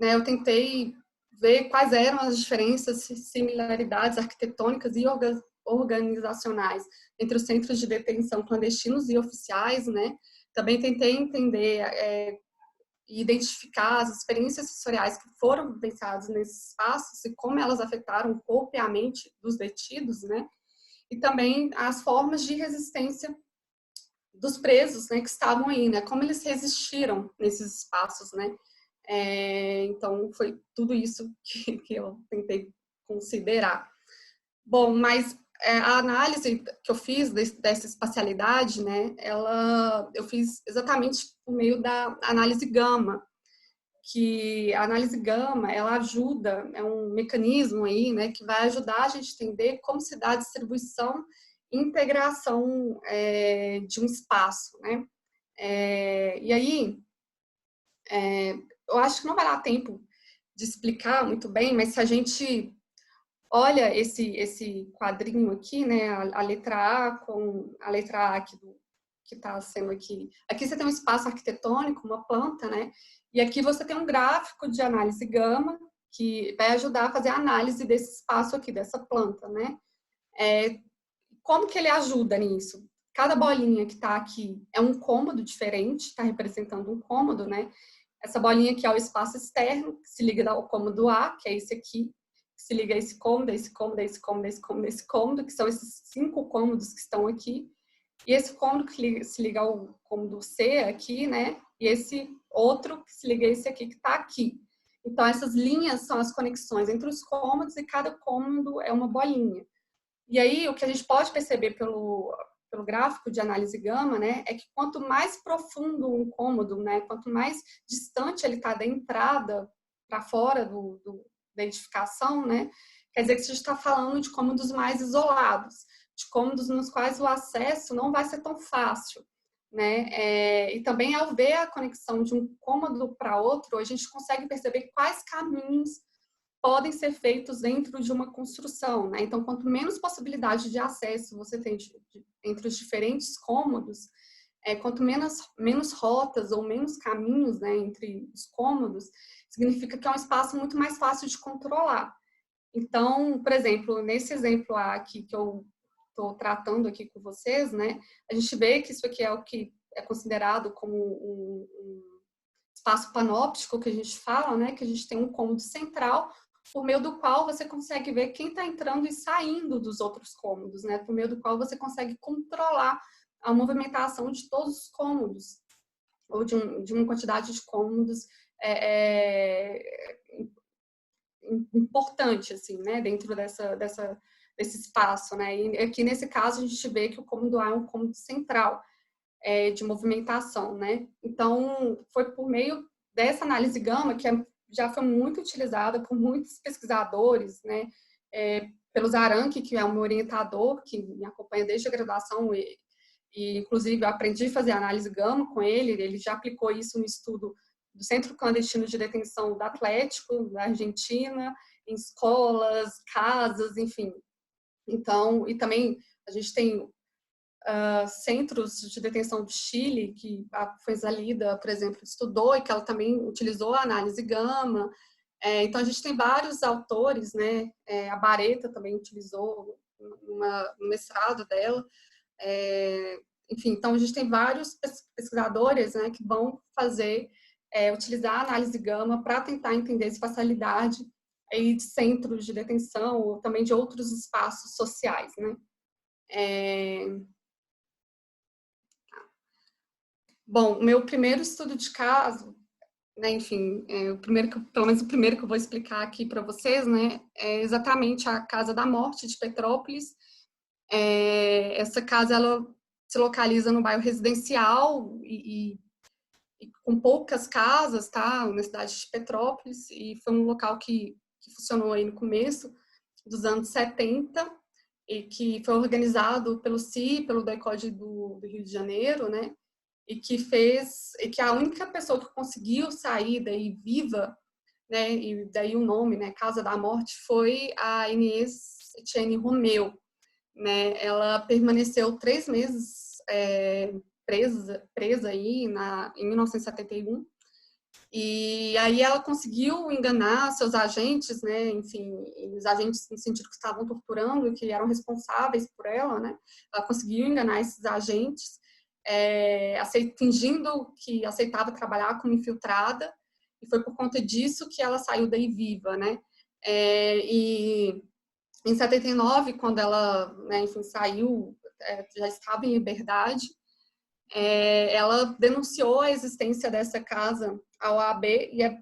Né, eu tentei ver quais eram as diferenças, similaridades arquitetônicas e organizacionais entre os centros de detenção clandestinos e oficiais, né. Também tentei entender e identificar as experiências sensoriais que foram vivenciadas nesses espaços e como elas afetaram o corpo e a mente dos detidos, né? E também as formas de resistência dos presos, né, que estavam aí, né? Como eles resistiram nesses espaços, né? Então, foi tudo isso que eu tentei considerar. Bom, mas a análise que eu fiz dessa espacialidade, né, eu fiz exatamente por meio da análise gama, que a análise gama, ela ajuda, é um mecanismo aí, né, que vai ajudar a gente a entender como se dá a distribuição e integração de um espaço, né. E aí, eu acho que não vai dar tempo de explicar muito bem, mas se a gente olha esse quadrinho aqui, né, a letra A com a letra A aqui que está sendo aqui. Aqui você tem um espaço arquitetônico, uma planta, né, e aqui você tem um gráfico de análise gama que vai ajudar a fazer a análise desse espaço aqui, dessa planta, né. Como que ele ajuda nisso? Cada bolinha que está aqui é um cômodo diferente, está representando um cômodo, né. Essa bolinha aqui é o espaço externo, que se liga ao cômodo A, que é esse aqui, que se liga a esse cômodo, a esse cômodo, a esse cômodo, a esse cômodo, a esse cômodo, que são esses 5 cômodos que estão aqui. E esse cômodo que se liga ao cômodo C aqui, né? E esse outro que se liga a esse aqui que está aqui. Então, essas linhas são as conexões entre os cômodos e cada cômodo é uma bolinha. E aí, o que a gente pode perceber pelo gráfico de análise gama, né, é que quanto mais profundo um cômodo, né, quanto mais distante ele está da entrada para fora da edificação, né, quer dizer que a gente está falando de cômodos mais isolados, de cômodos nos quais o acesso não vai ser tão fácil, né, e também ao ver a conexão de um cômodo para outro, a gente consegue perceber quais caminhos podem ser feitos dentro de uma construção, né? Então, quanto menos possibilidade de acesso você tem entre os diferentes cômodos, quanto menos rotas ou menos caminhos, né, entre os cômodos, significa que é um espaço muito mais fácil de controlar. Então, por exemplo, nesse exemplo aqui que eu estou tratando aqui com vocês, né, a gente vê que isso aqui é o que é considerado como um espaço panóptico que a gente fala, né, que a gente tem um cômodo central por meio do qual você consegue ver quem está entrando e saindo dos outros cômodos, né? Por meio do qual você consegue controlar a movimentação de todos os cômodos, ou de uma quantidade de cômodos importante, assim, né? Dentro desse espaço, né? E aqui, nesse caso, a gente vê que o cômodo A é um cômodo central de movimentação, né? Então, foi por meio dessa análise gama, que já foi muito utilizada por muitos pesquisadores, né? Pelo Zarank, que é um orientador, que me acompanha desde a graduação, e inclusive eu aprendi a fazer análise gama com ele já aplicou isso no estudo do Centro Clandestino de Detenção do Atlético, da Argentina, em escolas, casas, enfim. Então, e também a gente tem centros de detenção do Chile, que a Fuenzalida, por exemplo, estudou e que ela também utilizou a análise gama. Então, a gente tem vários autores, né? A Bareta também utilizou no mestrado dela. Enfim, então a gente tem vários pesquisadores, né, que vão utilizar a análise gama para tentar entender a espacialidade aí de centros de detenção ou também de outros espaços sociais, né? Bom, o meu primeiro estudo de caso, né, enfim, pelo menos o primeiro que eu vou explicar aqui para vocês, né, é exatamente a Casa da Morte de Petrópolis. Essa casa, ela se localiza no bairro residencial e com poucas casas, tá, na cidade de Petrópolis, e foi um local que funcionou aí no começo dos anos 70, e que foi organizado pelo CI, pelo DECODE do Rio de Janeiro, né, e que a única pessoa que conseguiu sair daí viva, né, e daí o nome, né, Casa da Morte, foi a Inês Etienne Romeu, né? Ela permaneceu 3 meses presa aí em 1971, e aí ela conseguiu enganar seus agentes, né? Enfim, os agentes no sentido que estavam torturando e que eram responsáveis por ela, né? Ela conseguiu enganar esses agentes, fingindo que aceitava trabalhar como infiltrada, e foi por conta disso que ela saiu daí viva, né? E em 79, quando ela, né, enfim, saiu, já estava em liberdade, ela denunciou a existência dessa casa à OAB, e é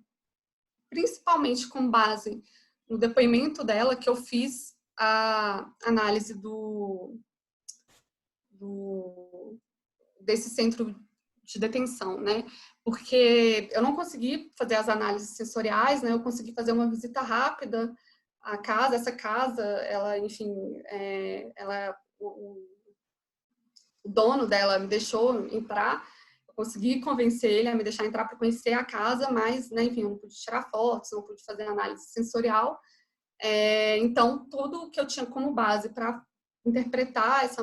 principalmente com base no depoimento dela que eu fiz a análise desse centro de detenção, né? Porque eu não consegui fazer as análises sensoriais, né? Eu consegui fazer uma visita rápida à casa. Essa casa, ela, enfim, o dono dela me deixou entrar. Eu consegui convencer ele a me deixar entrar para conhecer a casa, mas, né, enfim, eu não pude tirar fotos, não pude fazer análise sensorial. Então, tudo que eu tinha como base para interpretar essa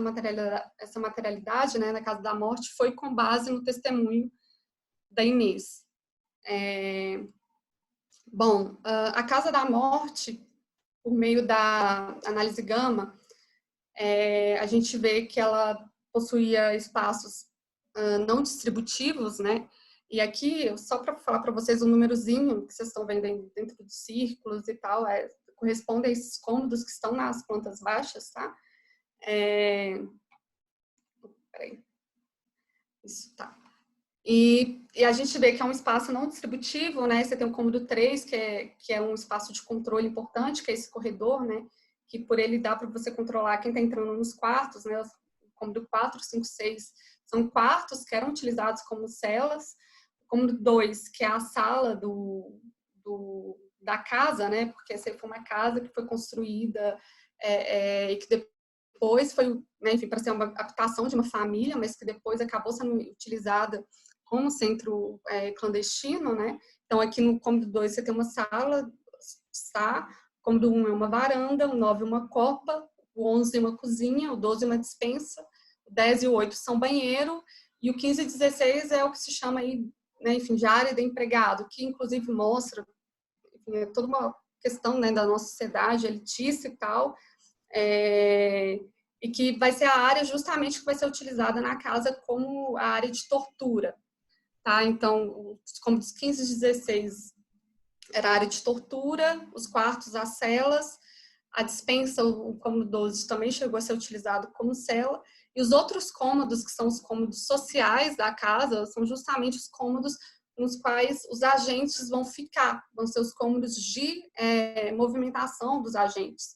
materialidade, né, na Casa da Morte, foi com base no testemunho da Inês. Bom, a Casa da Morte, por meio da análise gama, a gente vê que ela possuía espaços não distributivos, né? E aqui, só para falar para vocês um númerozinho que vocês estão vendo aí dentro dos círculos e tal, corresponde a esses cômodos que estão nas plantas baixas, tá? Peraí. Isso, tá. E a gente vê que é um espaço não distributivo, né? Você tem o cômodo 3, que é um espaço de controle importante, que é esse corredor, né? Que por ele dá para você controlar quem está entrando nos quartos, né? O cômodo 4, 5, 6 são quartos que eram utilizados como celas. O cômodo 2, que é a sala da casa, né? Porque essa foi uma casa que foi construída e que depois foi, né, enfim, para ser uma habitação de uma família, mas que depois acabou sendo utilizada como centro clandestino, né? Então, aqui no cômodo 2 você tem uma sala, tá? O cômodo 1 é uma varanda, o 9 é uma copa, o 11 é uma cozinha, o 12 é uma despensa, o 10 e o 8 são banheiro, e o 15 e 16 é o que se chama aí, né, enfim, de área de empregado, que inclusive mostra, enfim, toda uma questão, né, da nossa sociedade elitista e tal, e que vai ser a área justamente que vai ser utilizada na casa como a área de tortura, tá? Então, como dos 15 e 16 era a área de tortura, os quartos, as celas, a despensa, o cômodo 12 também chegou a ser utilizado como cela, e os outros cômodos, que são os cômodos sociais da casa, são justamente os cômodos nos quais os agentes vão ficar, vão ser os cômodos de movimentação dos agentes.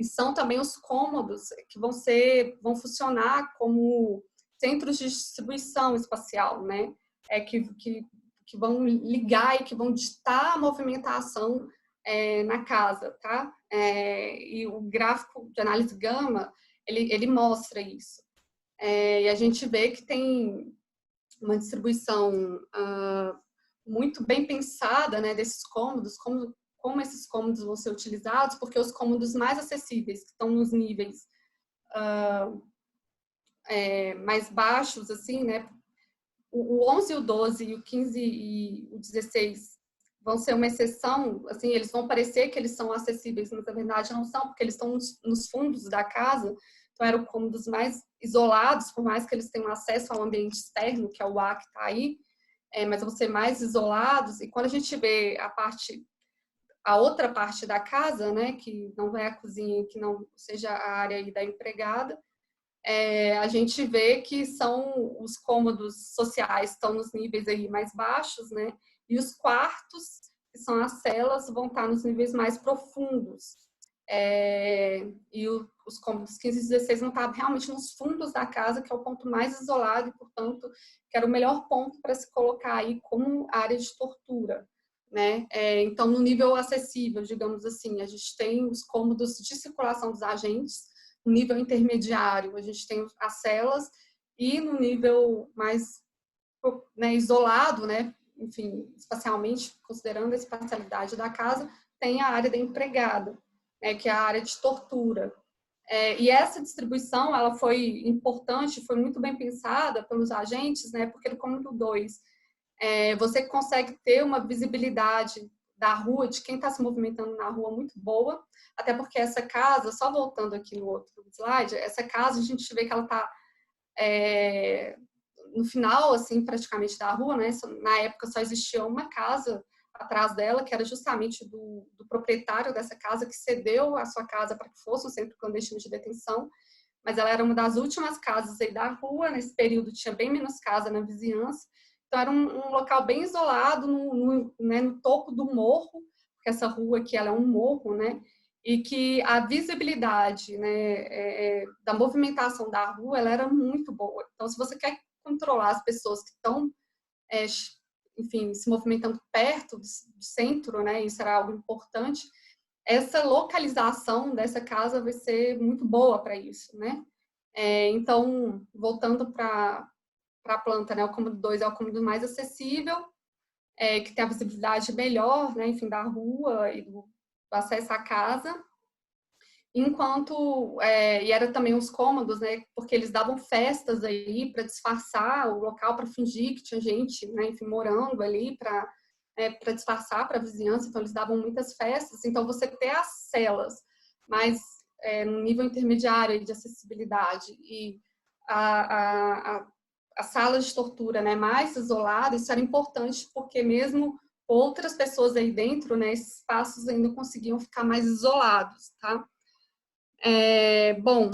e são também os cômodos que vão funcionar como centros de distribuição espacial, né? Que vão ligar e que vão ditar a movimentação na casa, tá? E o gráfico de análise gama, ele mostra isso. E a gente vê que tem uma distribuição muito bem pensada, né, desses cômodos, como esses cômodos vão ser utilizados, porque os cômodos mais acessíveis, que estão nos níveis mais baixos, assim, né, o 11 e o 12 e o 15 e o 16 vão ser uma exceção, assim, eles vão parecer que eles são acessíveis, mas na verdade não são, porque eles estão nos fundos da casa, então eram cômodos mais isolados, por mais que eles tenham acesso ao ambiente externo, que é o ar que está aí, mas vão ser mais isolados, e quando a gente vê a outra parte da casa, né, que não é a cozinha, que não seja a área aí da empregada, a gente vê que são os cômodos sociais estão nos níveis aí mais baixos, né? E os quartos, que são as celas, vão estar nos níveis mais profundos. E os cômodos 15 e 16 vão estar realmente nos fundos da casa, que é o ponto mais isolado e, portanto, que era o melhor ponto para se colocar aí como área de tortura, né? Então, no nível acessível, digamos assim, a gente tem os cômodos de circulação dos agentes. No nível intermediário, a gente tem as celas, e no nível mais, né, isolado, né, enfim, espacialmente, considerando a espacialidade da casa, tem a área da empregada, né, que é a área de tortura. E essa distribuição, ela foi importante, foi muito bem pensada pelos agentes, né, porque no cômodo 2, você consegue ter uma visibilidade da rua, de quem está se movimentando na rua, muito boa, até porque essa casa, só voltando aqui no outro slide, essa casa a gente vê que ela está no final, assim, praticamente da rua, né? Na época só existia uma casa atrás dela, que era justamente do proprietário dessa casa, que cedeu a sua casa para que fosse um centro clandestino de detenção, mas ela era uma das últimas casas aí da rua, nesse período tinha bem menos casa na vizinhança, então era um local bem isolado, né, no topo do morro, porque essa rua aqui ela é um morro, né, e que a visibilidade, né, da movimentação da rua, ela era muito boa. Então, se você quer controlar as pessoas que estão, enfim, se movimentando perto do centro, né, isso era algo importante, essa localização dessa casa vai ser muito boa para isso, né? Então, voltando para a planta, né, o cômodo 2 é o cômodo mais acessível, que tem a visibilidade melhor, né, enfim, da rua e do acesso à casa. Enquanto, e era também os cômodos, né, porque eles davam festas aí para disfarçar o local, para fingir que tinha gente, né, enfim, morando ali, para disfarçar para a vizinhança, então eles davam muitas festas. Então, você ter as celas, mas no nível intermediário de acessibilidade, e a sala de tortura, né, mais isolada, isso era importante, porque mesmo outras pessoas aí dentro, né, esses espaços ainda conseguiam ficar mais isolados, tá? Bom,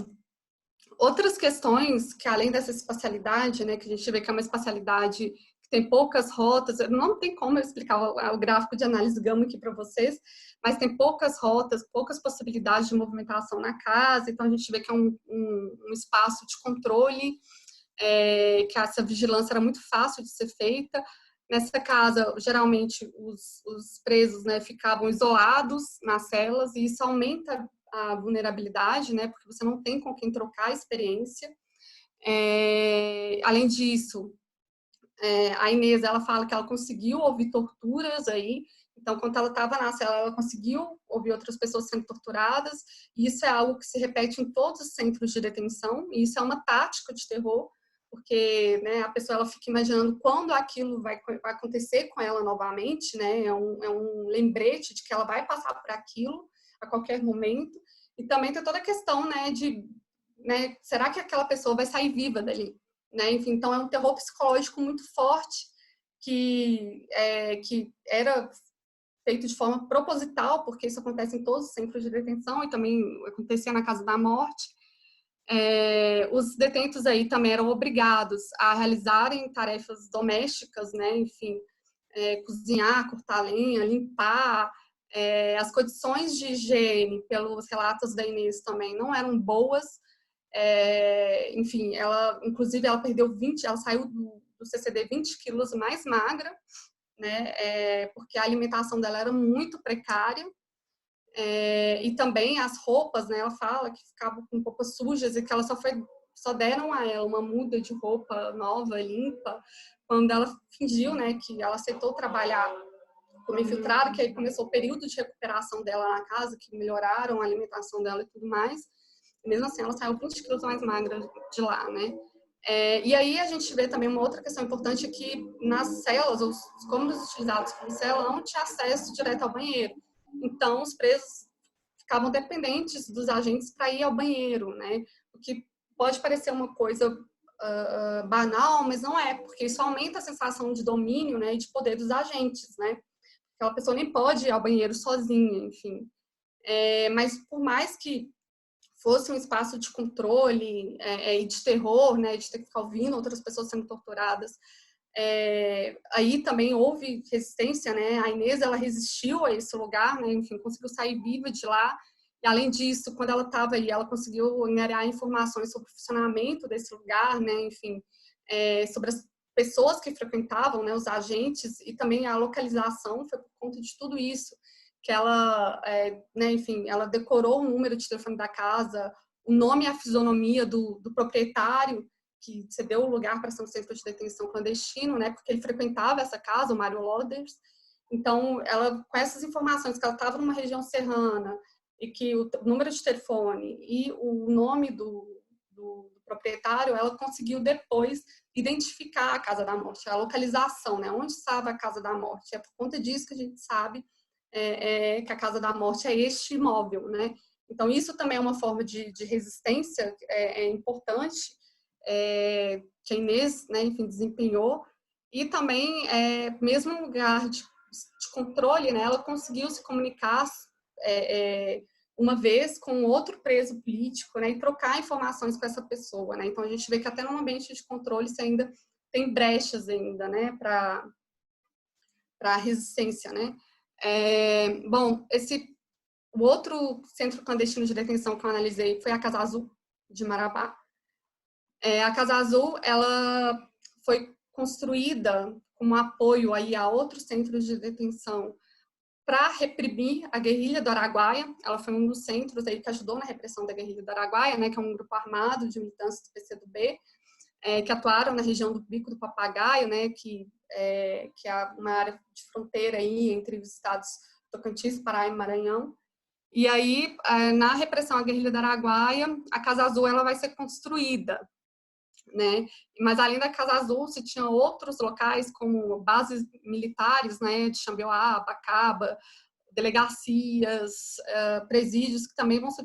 outras questões que além dessa espacialidade, né, que a gente vê que é uma espacialidade que tem poucas rotas, não tem como eu explicar o gráfico de análise gama aqui para vocês, mas tem poucas rotas, poucas possibilidades de movimentação na casa, então a gente vê que é um espaço de controle, que essa vigilância era muito fácil de ser feita. Nessa casa, geralmente, os presos, né, ficavam isolados nas celas, e isso aumenta a vulnerabilidade, né, porque você não tem com quem trocar a experiência. Além disso, a Inês, ela fala que ela conseguiu ouvir torturas aí, então, quando ela estava na cela, ela conseguiu ouvir outras pessoas sendo torturadas, e isso é algo que se repete em todos os centros de detenção, e isso é uma tática de terror, porque, né, a pessoa ela fica imaginando quando aquilo vai acontecer com ela novamente, né, é um lembrete de que ela vai passar por aquilo a qualquer momento, e também tem toda a questão, né, né, será que aquela pessoa vai sair viva dali? Né? Enfim, então é um terror psicológico muito forte que era feito de forma proposital, porque isso acontece em todos os centros de detenção e também acontecia na Casa da Morte. Os detentos aí também eram obrigados a realizarem tarefas domésticas, né? Enfim, cozinhar, cortar lenha, limpar, As condições de higiene, pelos relatos da Inês também, não eram boas. Enfim, inclusive, ela perdeu 20, ela saiu do CCD 20 quilos mais magra, né? Porque a alimentação dela era muito precária. E também as roupas, né? Ela fala que ficavam com roupas sujas e que ela só deram a ela uma muda de roupa nova, limpa, quando ela fingiu, né, que ela aceitou trabalhar como infiltrada, que aí começou o período de recuperação dela na casa, que melhoraram a alimentação dela e tudo mais. E mesmo assim, ela saiu 20 quilos mais magra de lá, né? E aí a gente vê também uma outra questão importante, que nas celas, os cômodos utilizados como cela não tinha acesso direto ao banheiro. Então, os presos ficavam dependentes dos agentes para ir ao banheiro, né? O que pode parecer uma coisa banal, mas não é, porque isso aumenta a sensação de domínio, né, e de poder dos agentes, né? Aquela pessoa nem pode ir ao banheiro sozinha, enfim. Mas por mais que fosse um espaço de controle e de terror, né, de ter que ficar ouvindo outras pessoas sendo torturadas, aí também houve resistência, né? A Inês, ela resistiu a esse lugar, né? Enfim, conseguiu sair viva de lá. E além disso, quando ela estava aí, ela conseguiu angariar informações sobre o funcionamento desse lugar, né? Enfim, sobre as pessoas que frequentavam, né? Os agentes, e também a localização. Foi por conta de tudo isso que ela, né? Enfim, ela decorou o número de telefone da casa, o nome e a fisionomia do proprietário que cedeu o lugar para ser um centro de detenção clandestino, né? Porque ele frequentava essa casa, o Mário Loders. Então, ela, com essas informações que ela estava numa região serrana e que o número de telefone e o nome do proprietário, ela conseguiu depois identificar a Casa da Morte, a localização, né? Onde estava a Casa da Morte. É por conta disso que a gente sabe que a Casa da Morte é este imóvel, né? Então, isso também é uma forma de resistência importante, que a Inês, né, enfim, desempenhou. E também, mesmo no lugar de controle, né, ela conseguiu se comunicar uma vez com outro preso político, né, e trocar informações com essa pessoa, né? Então, a gente vê que até no ambiente de controle você ainda tem brechas ainda, né, para a resistência, né? Bom, o outro centro clandestino de detenção que eu analisei foi a Casa Azul, de Marabá. A Casa Azul, ela foi construída como apoio aí a outros centros de detenção para reprimir a guerrilha do Araguaia. Ela foi um dos centros aí que ajudou na repressão da guerrilha do Araguaia, né, que é um grupo armado de militantes do PCdoB, que atuaram na região do Bico do Papagaio, né, que é uma área de fronteira aí entre os estados Tocantins, Pará e Maranhão. E aí, na repressão à guerrilha do Araguaia, a Casa Azul ela vai ser construída, né? Mas além da Casa Azul, se tinha outros locais como bases militares, né, de Xambioá, Bacaba, delegacias, presídios que também vão ser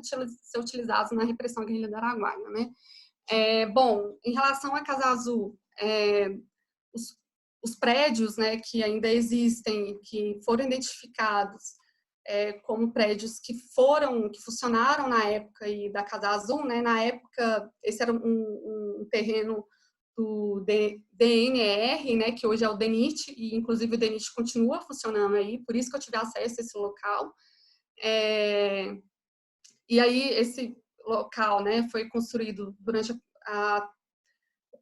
utilizados na repressão à guerrilha do Araguaia, né? Bom, em relação à Casa Azul, os prédios, né, que ainda existem, que foram identificados como prédios que funcionaram na época aí da Casa Azul, né? Na época, esse era um terreno do DNR, né? Que hoje é o DENIT, e inclusive o DENIT continua funcionando aí, por isso que eu tive acesso a esse local. E aí, esse local, né, foi construído durante o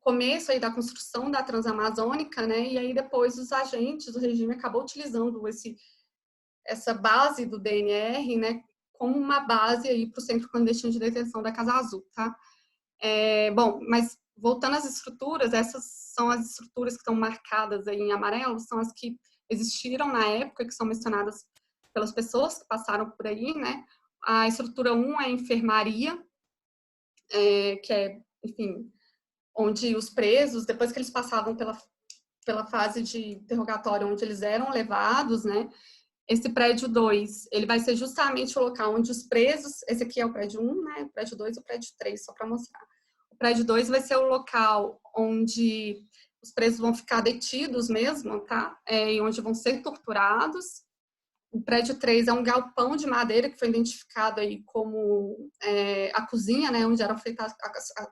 começo aí da construção da Transamazônica, né? E aí depois os agentes do regime acabou utilizando essa base do DNR, né, como uma base aí para o Centro Clandestino de Detenção da Casa Azul, tá? Bom, mas voltando às estruturas, essas são as estruturas que estão marcadas aí em amarelo, são as que existiram na época, que são mencionadas pelas pessoas que passaram por aí, né? A estrutura 1 é a enfermaria, que é, enfim, onde os presos, depois que eles passavam pela fase de interrogatório, onde eles eram levados, né? Esse prédio 2, ele vai ser justamente o local onde os presos, esse aqui é o prédio 1, né? O prédio 2 e o prédio 3, só para mostrar. O prédio 2 vai ser o local onde os presos vão ficar detidos mesmo, tá? E onde vão ser torturados. O prédio 3 é um galpão de madeira que foi identificado aí como a cozinha, né? Onde era feita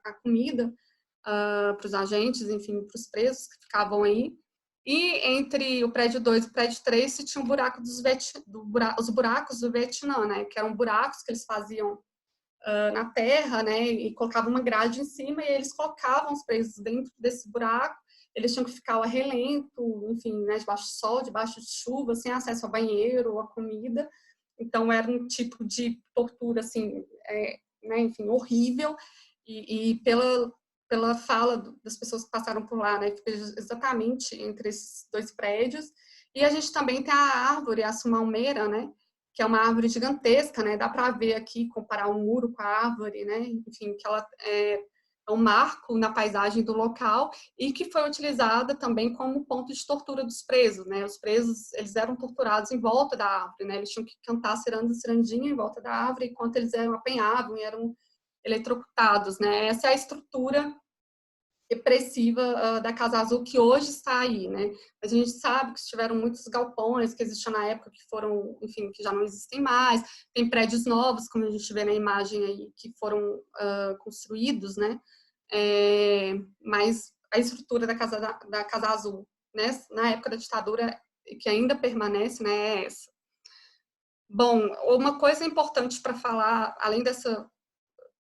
a comida para os agentes, enfim, para os presos que ficavam aí. E entre o prédio 2 e o prédio 3 se tinha um buraco os buracos do Vietnã, né? Que eram buracos que eles faziam na terra, né? E colocavam uma grade em cima e eles colocavam os presos dentro desse buraco. Eles tinham que ficar ao relento, enfim, né? Debaixo do sol, debaixo de chuva, sem acesso ao banheiro ou à comida. Então, era um tipo de tortura, assim, né? Enfim, horrível. E pela fala das pessoas que passaram por lá, né? Exatamente entre esses dois prédios. E a gente também tem a árvore, a sumalmeira, né? Que é uma árvore gigantesca, né? Dá para ver aqui, comparar um muro com a árvore, né? Enfim, que ela é um marco na paisagem do local e que foi utilizada também como ponto de tortura dos presos, né? Os presos, eles eram torturados em volta da árvore, né? Eles tinham que cantar cirandinha em volta da árvore enquanto eles eram apanhados e eram eletrocutados, né? Essa é a estrutura repressiva da Casa Azul que hoje está aí, né? Mas a gente sabe que tiveram muitos galpões que existiam na época que foram, enfim, que já não existem mais. Tem prédios novos, como a gente vê na imagem aí, que foram construídos, né? Mas a estrutura da Casa Azul, né? Na época da ditadura, que ainda permanece, né? É essa. Bom, uma coisa importante para falar, além dessa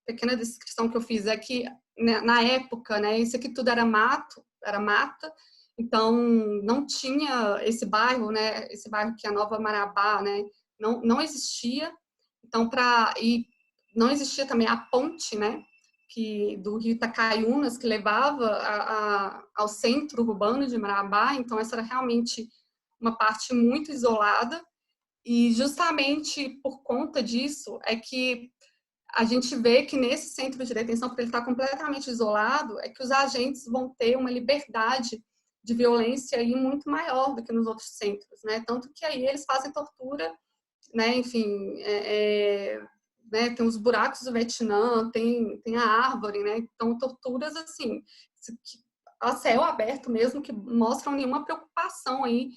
pequena descrição que eu fiz, é que na época, né, isso aqui tudo era mato, era mata, então não tinha esse bairro, né, esse bairro que é a Nova Marabá, né, não existia. Então e não existia também a ponte, né, que do Rio Itacaiunas que levava ao centro urbano de Marabá. Então essa era realmente uma parte muito isolada. E justamente por conta disso é que a gente vê que nesse centro de detenção, porque ele está completamente isolado, é que os agentes vão ter uma liberdade de violência aí muito maior do que nos outros centros, né? Tanto que aí eles fazem tortura, né? Enfim, né? Tem os buracos do Vietnã, tem a árvore, né? Então, torturas assim, a céu aberto mesmo, que mostram nenhuma preocupação aí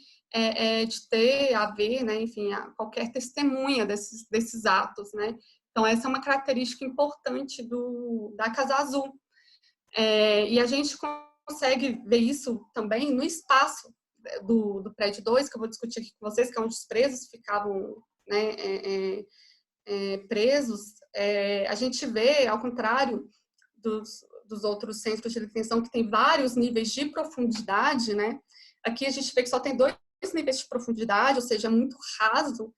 de ter a ver, né? Enfim, qualquer testemunha desses atos, né? Então, essa é uma característica importante da Casa Azul. E a gente consegue ver isso também no espaço do prédio 2, que eu vou discutir aqui com vocês, que é onde os presos ficavam, né, presos. A gente vê, ao contrário dos outros centros de detenção, que tem vários níveis de profundidade, né? Aqui a gente vê que só tem 2 níveis de profundidade, ou seja, é muito raso.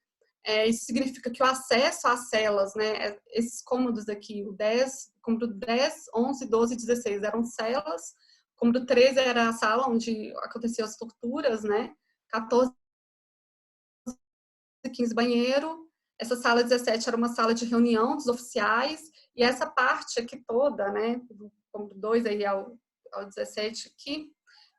Isso significa que o acesso às celas, né, esses cômodos aqui, cômodo 10, 11, 12 e 16 eram celas, cômodo 13 era a sala onde aconteciam as torturas, né, 14 e 15 banheiro, essa sala 17 era uma sala de reunião dos oficiais, e essa parte aqui toda, né, do cômodo 2 aí ao 17 aqui,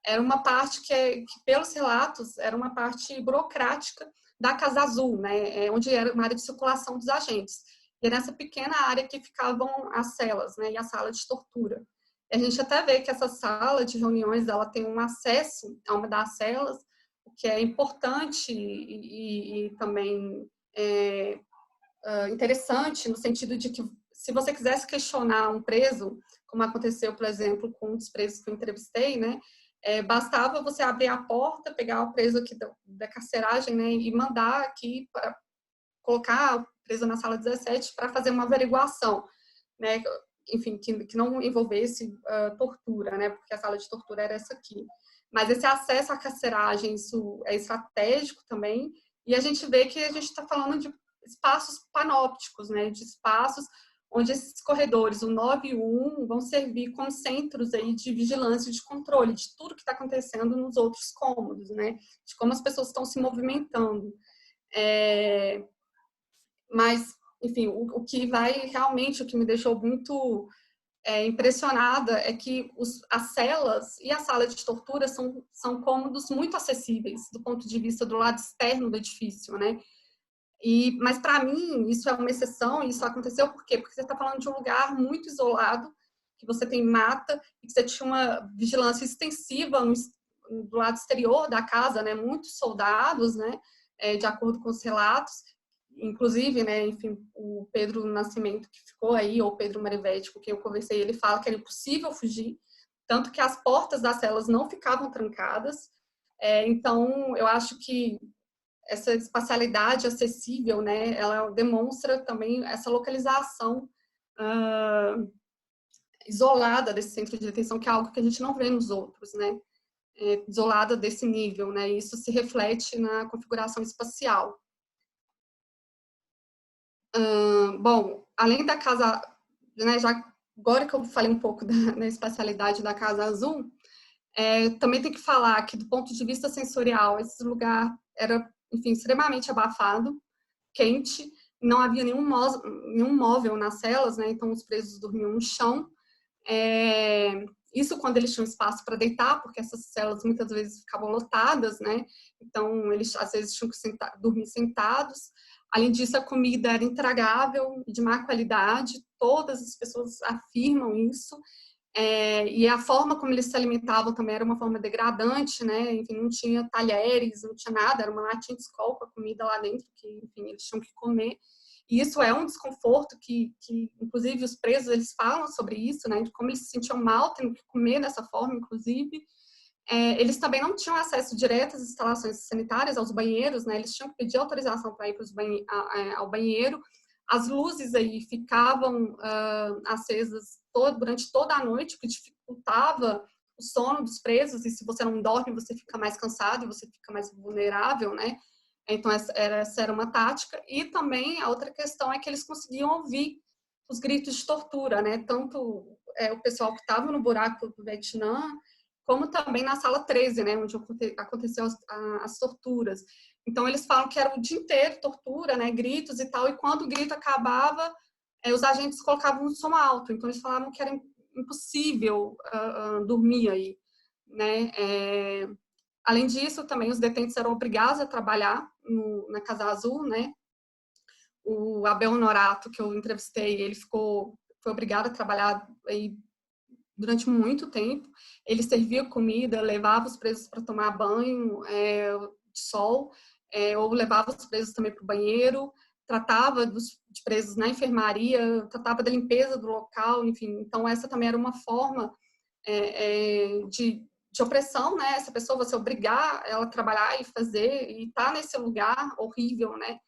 era uma parte que pelos relatos, era uma parte burocrática da Casa Azul, né, onde era uma área de circulação dos agentes. E é nessa pequena área que ficavam as celas, né, e a sala de tortura. E a gente até vê que essa sala de reuniões, ela tem um acesso a uma das celas, o que é importante e também interessante, no sentido de que, se você quisesse questionar um preso, como aconteceu, por exemplo, com um dos presos que eu entrevistei, né, bastava você abrir a porta, pegar o preso aqui da carceragem, né, e mandar aqui para colocar o preso na sala 17 para fazer uma averiguação, né, enfim, que não envolvesse tortura, né, porque a sala de tortura era essa aqui. Mas esse acesso à carceragem, isso é estratégico também, e a gente vê que a gente está falando de espaços panópticos, né, de espaços onde esses corredores, o 9 e o 1, vão servir como centros aí de vigilância e de controle de tudo que está acontecendo nos outros cômodos, né? De como as pessoas estão se movimentando. Mas, enfim, o que me deixou muito impressionada é que as celas e a sala de tortura são cômodos muito acessíveis do ponto de vista do lado externo do edifício, né? Mas, para mim, isso é uma exceção, e isso aconteceu por quê? Porque você está falando de um lugar muito isolado, que você tem mata, e que você tinha uma vigilância extensiva do lado exterior da casa, né? Muitos soldados, né? De acordo com os relatos. Inclusive, né? Enfim, o Pedro Nascimento, que ficou aí, ou Pedro Marivete, com quem eu conversei, ele fala que era impossível fugir, tanto que as portas das celas não ficavam trancadas, Então, eu acho que essa espacialidade acessível, né, ela demonstra também essa localização isolada desse centro de detenção, que é algo que a gente não vê nos outros, né, isolada desse nível, né, e isso se reflete na configuração espacial. Bom, além da Casa, né, já agora que eu falei um pouco da espacialidade da Casa Azul, também tem que falar que, do ponto de vista sensorial, esse lugar era, enfim, extremamente abafado, quente, não havia nenhum móvel nas celas, né, então os presos dormiam no chão. Isso quando eles tinham espaço para deitar, porque essas celas muitas vezes ficavam lotadas, né, então eles às vezes tinham que dormir sentados. Além disso, a comida era intragável e de má qualidade, todas as pessoas afirmam isso. E a forma como eles se alimentavam também era uma forma degradante, né? Enfim, não tinha talheres, não tinha nada, era uma latinha de Skol com a comida lá dentro, que, enfim, eles tinham que comer. E isso é um desconforto que inclusive, os presos, eles falam sobre isso, né? De como eles se sentiam mal tendo que comer dessa forma, inclusive. Eles também não tinham acesso direto às instalações sanitárias, aos banheiros, né? Eles tinham que pedir autorização para ir ao banheiro. As luzes aí ficavam acesas durante toda a noite, o que dificultava o sono dos presos, e se você não dorme, você fica mais cansado e você fica mais vulnerável, né? Então, essa era uma tática. E também a outra questão é que eles conseguiam ouvir os gritos de tortura, né? Tanto o pessoal que estava no buraco do Vietnã, como também na sala 13, né? Onde aconteceu as torturas. Então, eles falam que era o dia inteiro tortura, né? Gritos e tal, e quando o grito acabava, os agentes colocavam um som alto. Então, eles falavam que era impossível dormir aí, né? Além disso, também os detentos eram obrigados a trabalhar na Casa Azul, né? O Abel Honorato, que eu entrevistei, ele foi obrigado a trabalhar aí durante muito tempo. Ele servia comida, levava os presos para tomar banho de sol, ou levava os presos também para o banheiro, tratava de presos na enfermaria, tratava da limpeza do local, enfim. Então, essa também era uma forma de opressão, né? Essa pessoa, você obrigar ela a trabalhar e fazer, e estar nesse lugar horrível, né?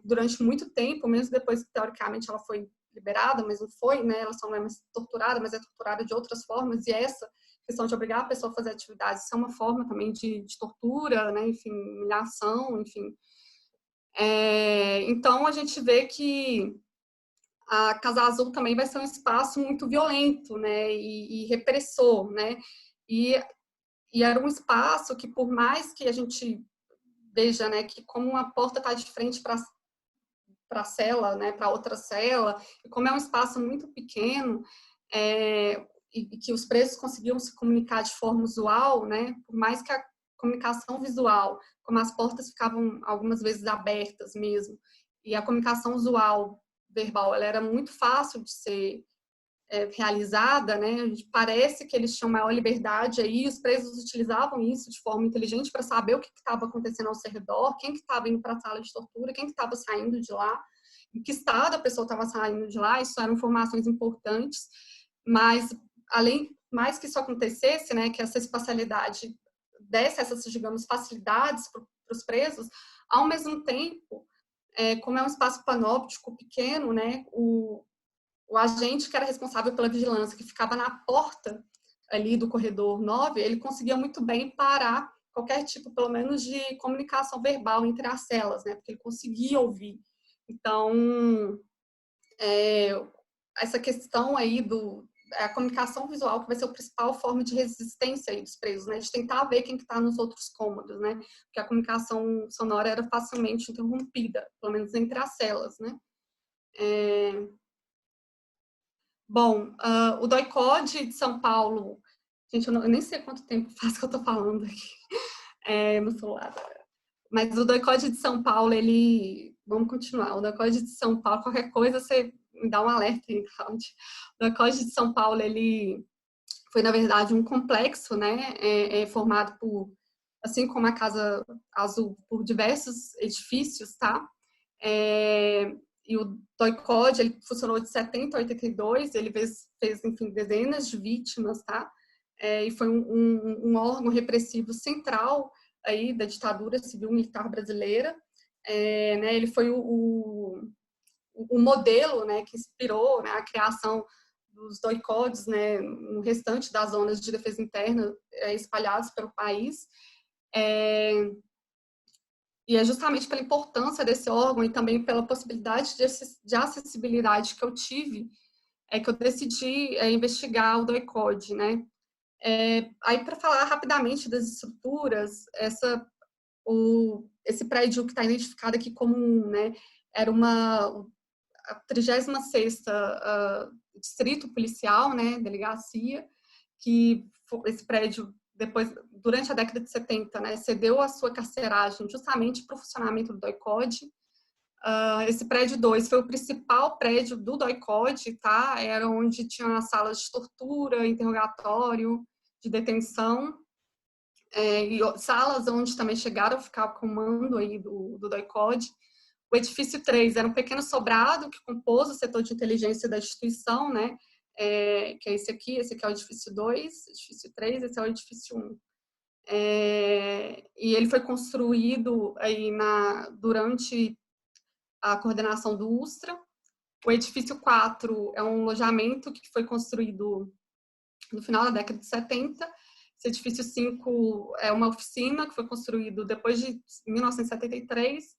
Durante muito tempo, mesmo depois que, teoricamente, ela foi liberada, mas não foi, né? Ela só não é mais torturada, mas é torturada de outras formas, e essa questão de obrigar a pessoa a fazer atividades, isso é uma forma também de tortura, né? Enfim, humilhação, enfim. Então, a gente vê que a Casa Azul também vai ser um espaço muito violento, né, e repressor, né, e era um espaço que, por mais que a gente veja, né, que como uma porta está de frente para a cela, né, para outra cela, e como é um espaço muito pequeno, e que os presos conseguiam se comunicar de forma usual, né, por mais que a comunicação visual, como as portas ficavam algumas vezes abertas mesmo, e a comunicação usual verbal, ela era muito fácil de ser realizada, né? Parece que eles tinham maior liberdade aí, os presos utilizavam isso de forma inteligente para saber o que estava acontecendo ao seu redor, quem que estava indo para a sala de tortura, quem que estava saindo de lá, em que estado a pessoa estava saindo de lá, isso eram informações importantes, mas mais que isso acontecesse, né, que essa espacialidade desse essas, digamos, facilidades para os presos, ao mesmo tempo, como é um espaço panóptico pequeno, né, o agente que era responsável pela vigilância, que ficava na porta ali do corredor 9, ele conseguia muito bem parar qualquer tipo, pelo menos, de comunicação verbal entre as celas, né, porque ele conseguia ouvir. Então, essa questão aí a comunicação visual, que vai ser a principal forma de resistência aí dos presos, né, de tentar ver quem que está nos outros cômodos, né, porque a comunicação sonora era facilmente interrompida, pelo menos entre as celas, né. Bom, o DOI-CODE de São Paulo, gente, eu nem sei quanto tempo faz que eu estou falando aqui no celular, mas o DOI-CODE de São Paulo, vamos continuar, o DOI-CODE de São Paulo, qualquer coisa você me dá um alerta aí, Cláudia. O DOI-CODE de São Paulo, ele foi, na verdade, um complexo, né, formado por, assim como a Casa Azul, por diversos edifícios, tá? E o DOI-CODE, ele funcionou de 70 a 82, ele fez, enfim, dezenas de vítimas, tá? e foi um órgão repressivo central aí da ditadura civil-militar brasileira. Né, ele foi o modelo, né, que inspirou, né, a criação dos doicodes, né, no restante das zonas de defesa interna espalhados pelo país. E é justamente pela importância desse órgão e também pela possibilidade de acessibilidade que eu tive, que eu decidi investigar o doicode, né. Aí, para falar rapidamente das estruturas, esse prédio que está identificado aqui como né, era a 36ª distrito policial, né, delegacia, que esse prédio depois, durante a década de 70, né, cedeu a sua carceragem justamente para o funcionamento do doicode. Esse prédio 2 foi o principal prédio do doicode, tá? Era onde tinha as salas de tortura, interrogatório, de detenção, e salas onde também chegaram a ficar o comando aí do doicode. O edifício 3 era um pequeno sobrado que compôs o setor de inteligência da instituição, né? Que é esse aqui é o edifício 2, edifício 3, esse é o edifício 1. E ele foi construído aí durante a coordenação do USTRA. O edifício 4 é um alojamento que foi construído no final da década de 70. Esse edifício 5 é uma oficina que foi construído depois de 1973.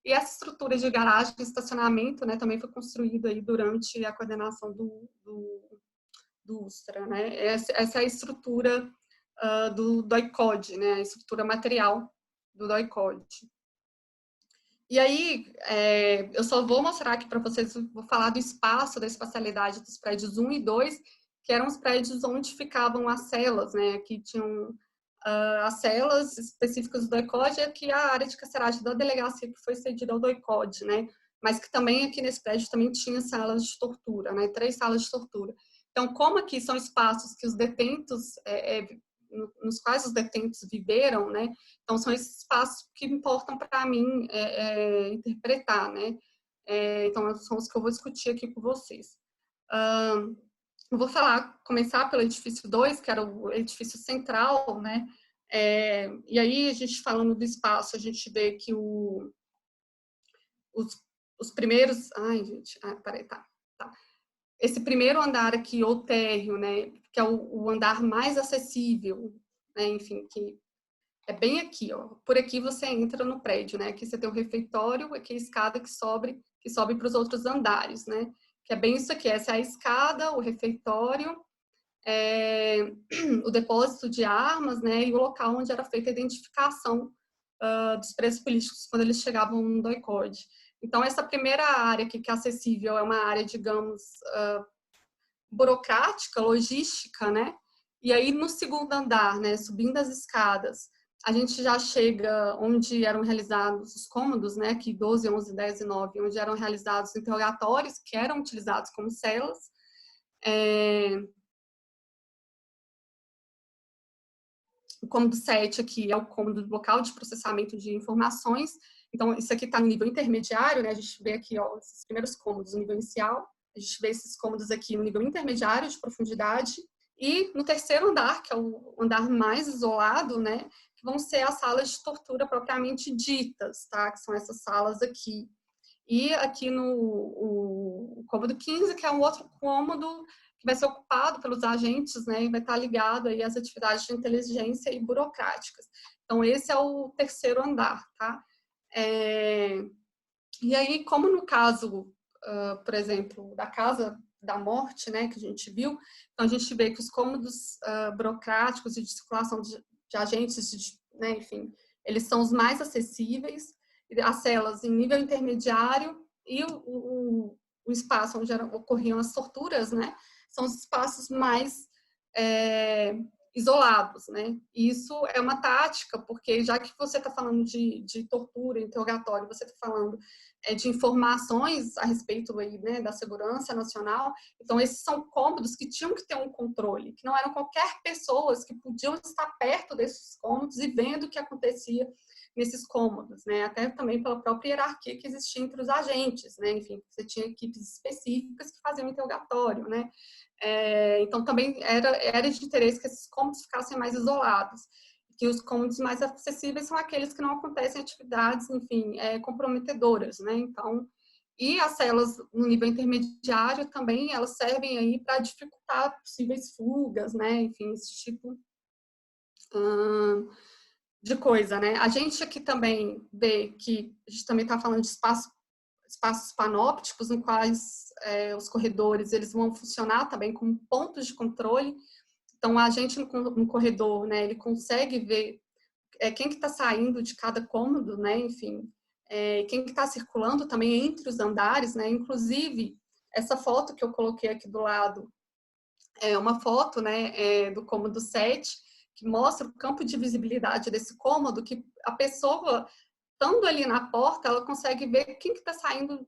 E essa estrutura de garagem e estacionamento, né, também foi construída aí durante a coordenação do USTRA, né? Essa é a estrutura do doicode, né, a estrutura material do doicode. E aí, eu só vou mostrar aqui para vocês, vou falar do espaço, da espacialidade dos prédios 1 e 2, que eram os prédios onde ficavam as celas, né? Aqui tinham as celas específicas do doicode, e aqui a área de carceragem da delegacia que foi cedida ao doicode, né? Mas que também aqui nesse prédio também tinha salas de tortura, né? 3 salas de tortura. Então, como aqui são espaços que os detentos, nos quais os detentos viveram, né? Então, são esses espaços que importam para mim interpretar, né? Então, são os que eu vou discutir aqui com vocês. Eu vou começar pelo edifício 2, que era o edifício central, né? E aí, a gente falando do espaço, a gente vê que os primeiros... Ai, gente, peraí, tá. Esse primeiro andar aqui, ou térreo, né? Que é o andar mais acessível, né? Enfim, que é bem aqui, ó. Por aqui você entra no prédio, né? Aqui você tem o refeitório, aqui a escada que sobe para os outros andares, né? Que é bem isso aqui. Essa é a escada, o refeitório, o depósito de armas, né? E o local onde era feita a identificação dos presos políticos quando eles chegavam no doicode. Então, essa primeira área aqui que é acessível é uma área, digamos, burocrática, logística, né? E aí, no segundo andar, né, subindo as escadas, a gente já chega onde eram realizados os cômodos, né, que 12, 11, 10 e 9, onde eram realizados interrogatórios que eram utilizados como celas. O cômodo 7 aqui é o cômodo do local de processamento de informações. Então, isso aqui está no nível intermediário, né? A gente vê aqui, ó, esses primeiros cômodos no nível inicial. A gente vê esses cômodos aqui no nível intermediário de profundidade. E no terceiro andar, que é o andar mais isolado, né? Que vão ser as salas de tortura propriamente ditas, tá? Que são essas salas aqui. E aqui no cômodo 15, que é um outro cômodo que vai ser ocupado pelos agentes, né, e vai estar ligado aí às atividades de inteligência e burocráticas. Então, esse é o terceiro andar, tá? E aí, como no caso, por exemplo, da Casa da Morte, né, que a gente viu, então a gente vê que os cômodos burocráticos e de circulação de agentes, né, enfim, eles são os mais acessíveis, as celas em nível intermediário e o espaço onde ocorriam as torturas, né, são os espaços mais isolados, né? E isso é uma tática, porque já que você está falando de tortura, interrogatório, você está falando de informações a respeito aí, né, da segurança nacional, então esses são cômodos que tinham que ter um controle, que não eram qualquer pessoas que podiam estar perto desses cômodos e vendo o que acontecia nesses cômodos, né? Até também pela própria hierarquia que existia entre os agentes, né? Enfim, você tinha equipes específicas que faziam interrogatório, né? Então, também era de interesse que esses cômodos ficassem mais isolados, que os cômodos mais acessíveis são aqueles que não acontecem atividades, enfim, comprometedoras, né? Então, e as células no nível intermediário também, elas servem aí para dificultar possíveis fugas, né? Enfim, esse tipo de coisa, né? A gente aqui também vê que a gente também está falando de espaços panópticos, em quais os corredores eles vão funcionar também como pontos de controle. Então, a gente no corredor, né, ele consegue ver quem que está saindo de cada cômodo, né? Enfim, quem que está circulando também entre os andares, né? Inclusive, essa foto que eu coloquei aqui do lado é uma foto, né, do cômodo 7, que mostra o campo de visibilidade desse cômodo, que a pessoa, estando ali na porta, ela consegue ver quem que está saindo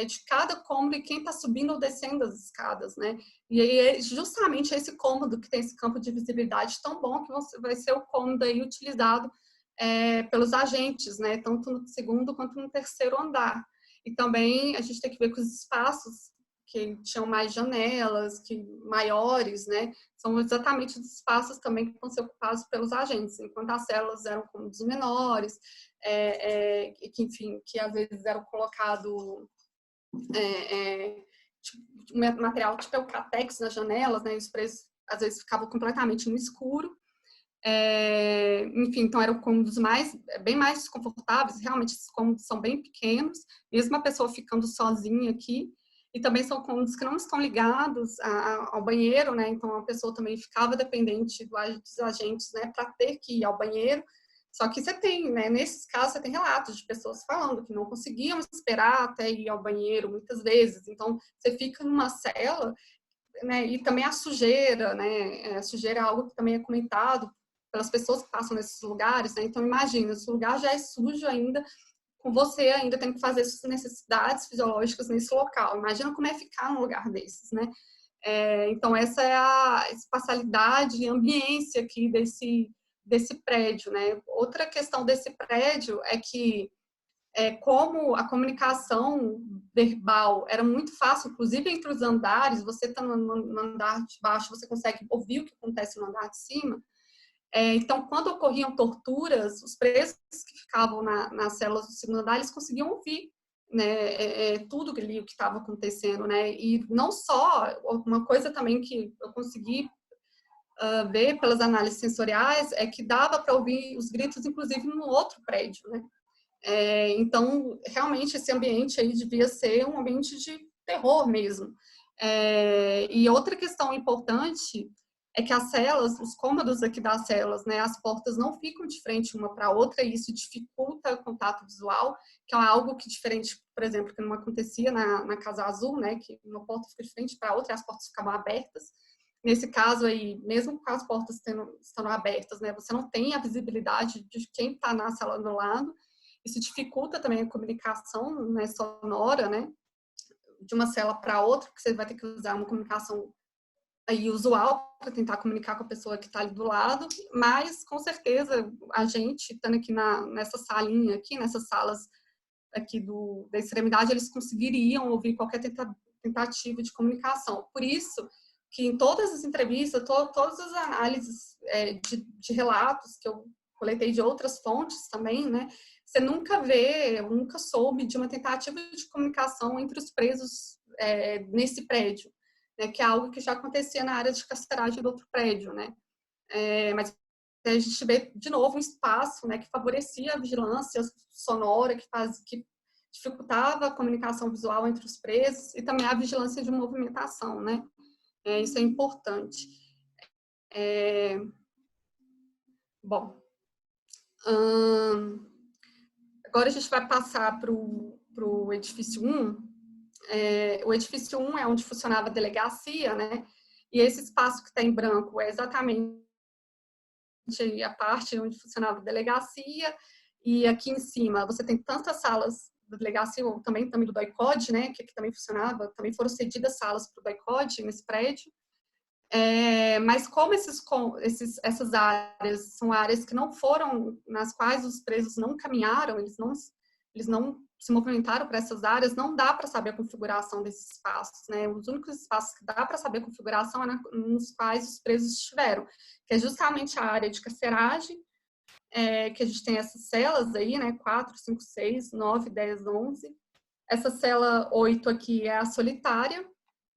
de cada cômodo e quem está subindo ou descendo as escadas, né? E aí é justamente esse cômodo que tem esse campo de visibilidade tão bom que vai ser o cômodo aí utilizado pelos agentes, né? Tanto no segundo quanto no terceiro andar. E também a gente tem que ver que os espaços que tinham mais janelas, que maiores, né? São exatamente os espaços também que vão ser ocupados pelos agentes, enquanto as células eram cômodos menores, que, enfim, que às vezes eram colocado material tipo Eucatex nas janelas, né? E os presos às vezes ficavam completamente no escuro. Enfim, então eram cômodos bem mais desconfortáveis, realmente esses cômodos são bem pequenos, mesmo a pessoa ficando sozinha aqui, e também são cômodos que não estão ligados ao banheiro, né? Então a pessoa também ficava dependente dos agentes, né, para ter que ir ao banheiro. Só que você tem, né, nesses casos, você tem relatos de pessoas falando que não conseguiam esperar até ir ao banheiro muitas vezes. Então você fica numa cela, né, e também a sujeira, né? A sujeira é algo que também é comentado pelas pessoas que passam nesses lugares, né? Então imagina, esse lugar já é sujo ainda, com você ainda tem que fazer suas necessidades fisiológicas nesse local. Imagina como é ficar num lugar desses, né? Então essa é a espacialidade e ambiência aqui desse prédio, né? Outra questão desse prédio é que como a comunicação verbal era muito fácil, inclusive entre os andares, você está no andar de baixo, você consegue ouvir o que acontece no andar de cima. Então, quando ocorriam torturas, os presos que ficavam nas células do segundo andar, eles conseguiam ouvir, né, tudo ali o que estava acontecendo, né? E não só, uma coisa também que eu consegui ver pelas análises sensoriais é que dava para ouvir os gritos, inclusive, no outro prédio, né? Então, realmente, esse ambiente aí devia ser um ambiente de terror mesmo. E outra questão importante é que as celas, os cômodos aqui das celas, né, as portas não ficam de frente uma para a outra, e isso dificulta o contato visual, que é algo que diferente, por exemplo, que não acontecia na Casa Azul, né, que uma porta fica de frente para a outra e as portas ficavam abertas. Nesse caso aí, mesmo com as portas estando abertas, né, você não tem a visibilidade de quem está na sala do lado. Isso dificulta também a comunicação, né, sonora, né, de uma cela para outra, porque você vai ter que usar uma comunicação aí usual para tentar comunicar com a pessoa que está ali do lado, mas com certeza a gente estando aqui nessa salinha aqui, nessas salas aqui da extremidade, eles conseguiriam ouvir qualquer tentativa de comunicação. Por isso que em todas as entrevistas, todas as análises de relatos que eu coletei de outras fontes também, né, você nunca nunca soube de uma tentativa de comunicação entre os presos nesse prédio, né, que é algo que já acontecia na área de carceragem do outro prédio, né? Mas a gente vê, de novo, um espaço, né, que favorecia a vigilância sonora, que dificultava a comunicação visual entre os presos e também a vigilância de movimentação, né? Isso é importante. Bom, agora a gente vai passar para o edifício 1. O edifício 1 é onde funcionava a delegacia, né? E esse espaço que está em branco é exatamente a parte onde funcionava a delegacia, e aqui em cima você tem tantas salas da delegacia, ou também do DOI-CODE, né, que aqui também funcionava, também foram cedidas salas para o DOI-CODE nesse prédio. Mas como essas áreas são áreas que não foram, nas quais os presos não caminharam, eles não eles não se movimentaram para essas áreas, não dá para saber a configuração desses espaços, né? Os únicos espaços que dá para saber a configuração é nos quais os presos estiveram, que é justamente a área de carceragem, que a gente tem essas celas aí, né? 4, 5, 6, 9, 10, 11. Essa cela 8 aqui é a solitária,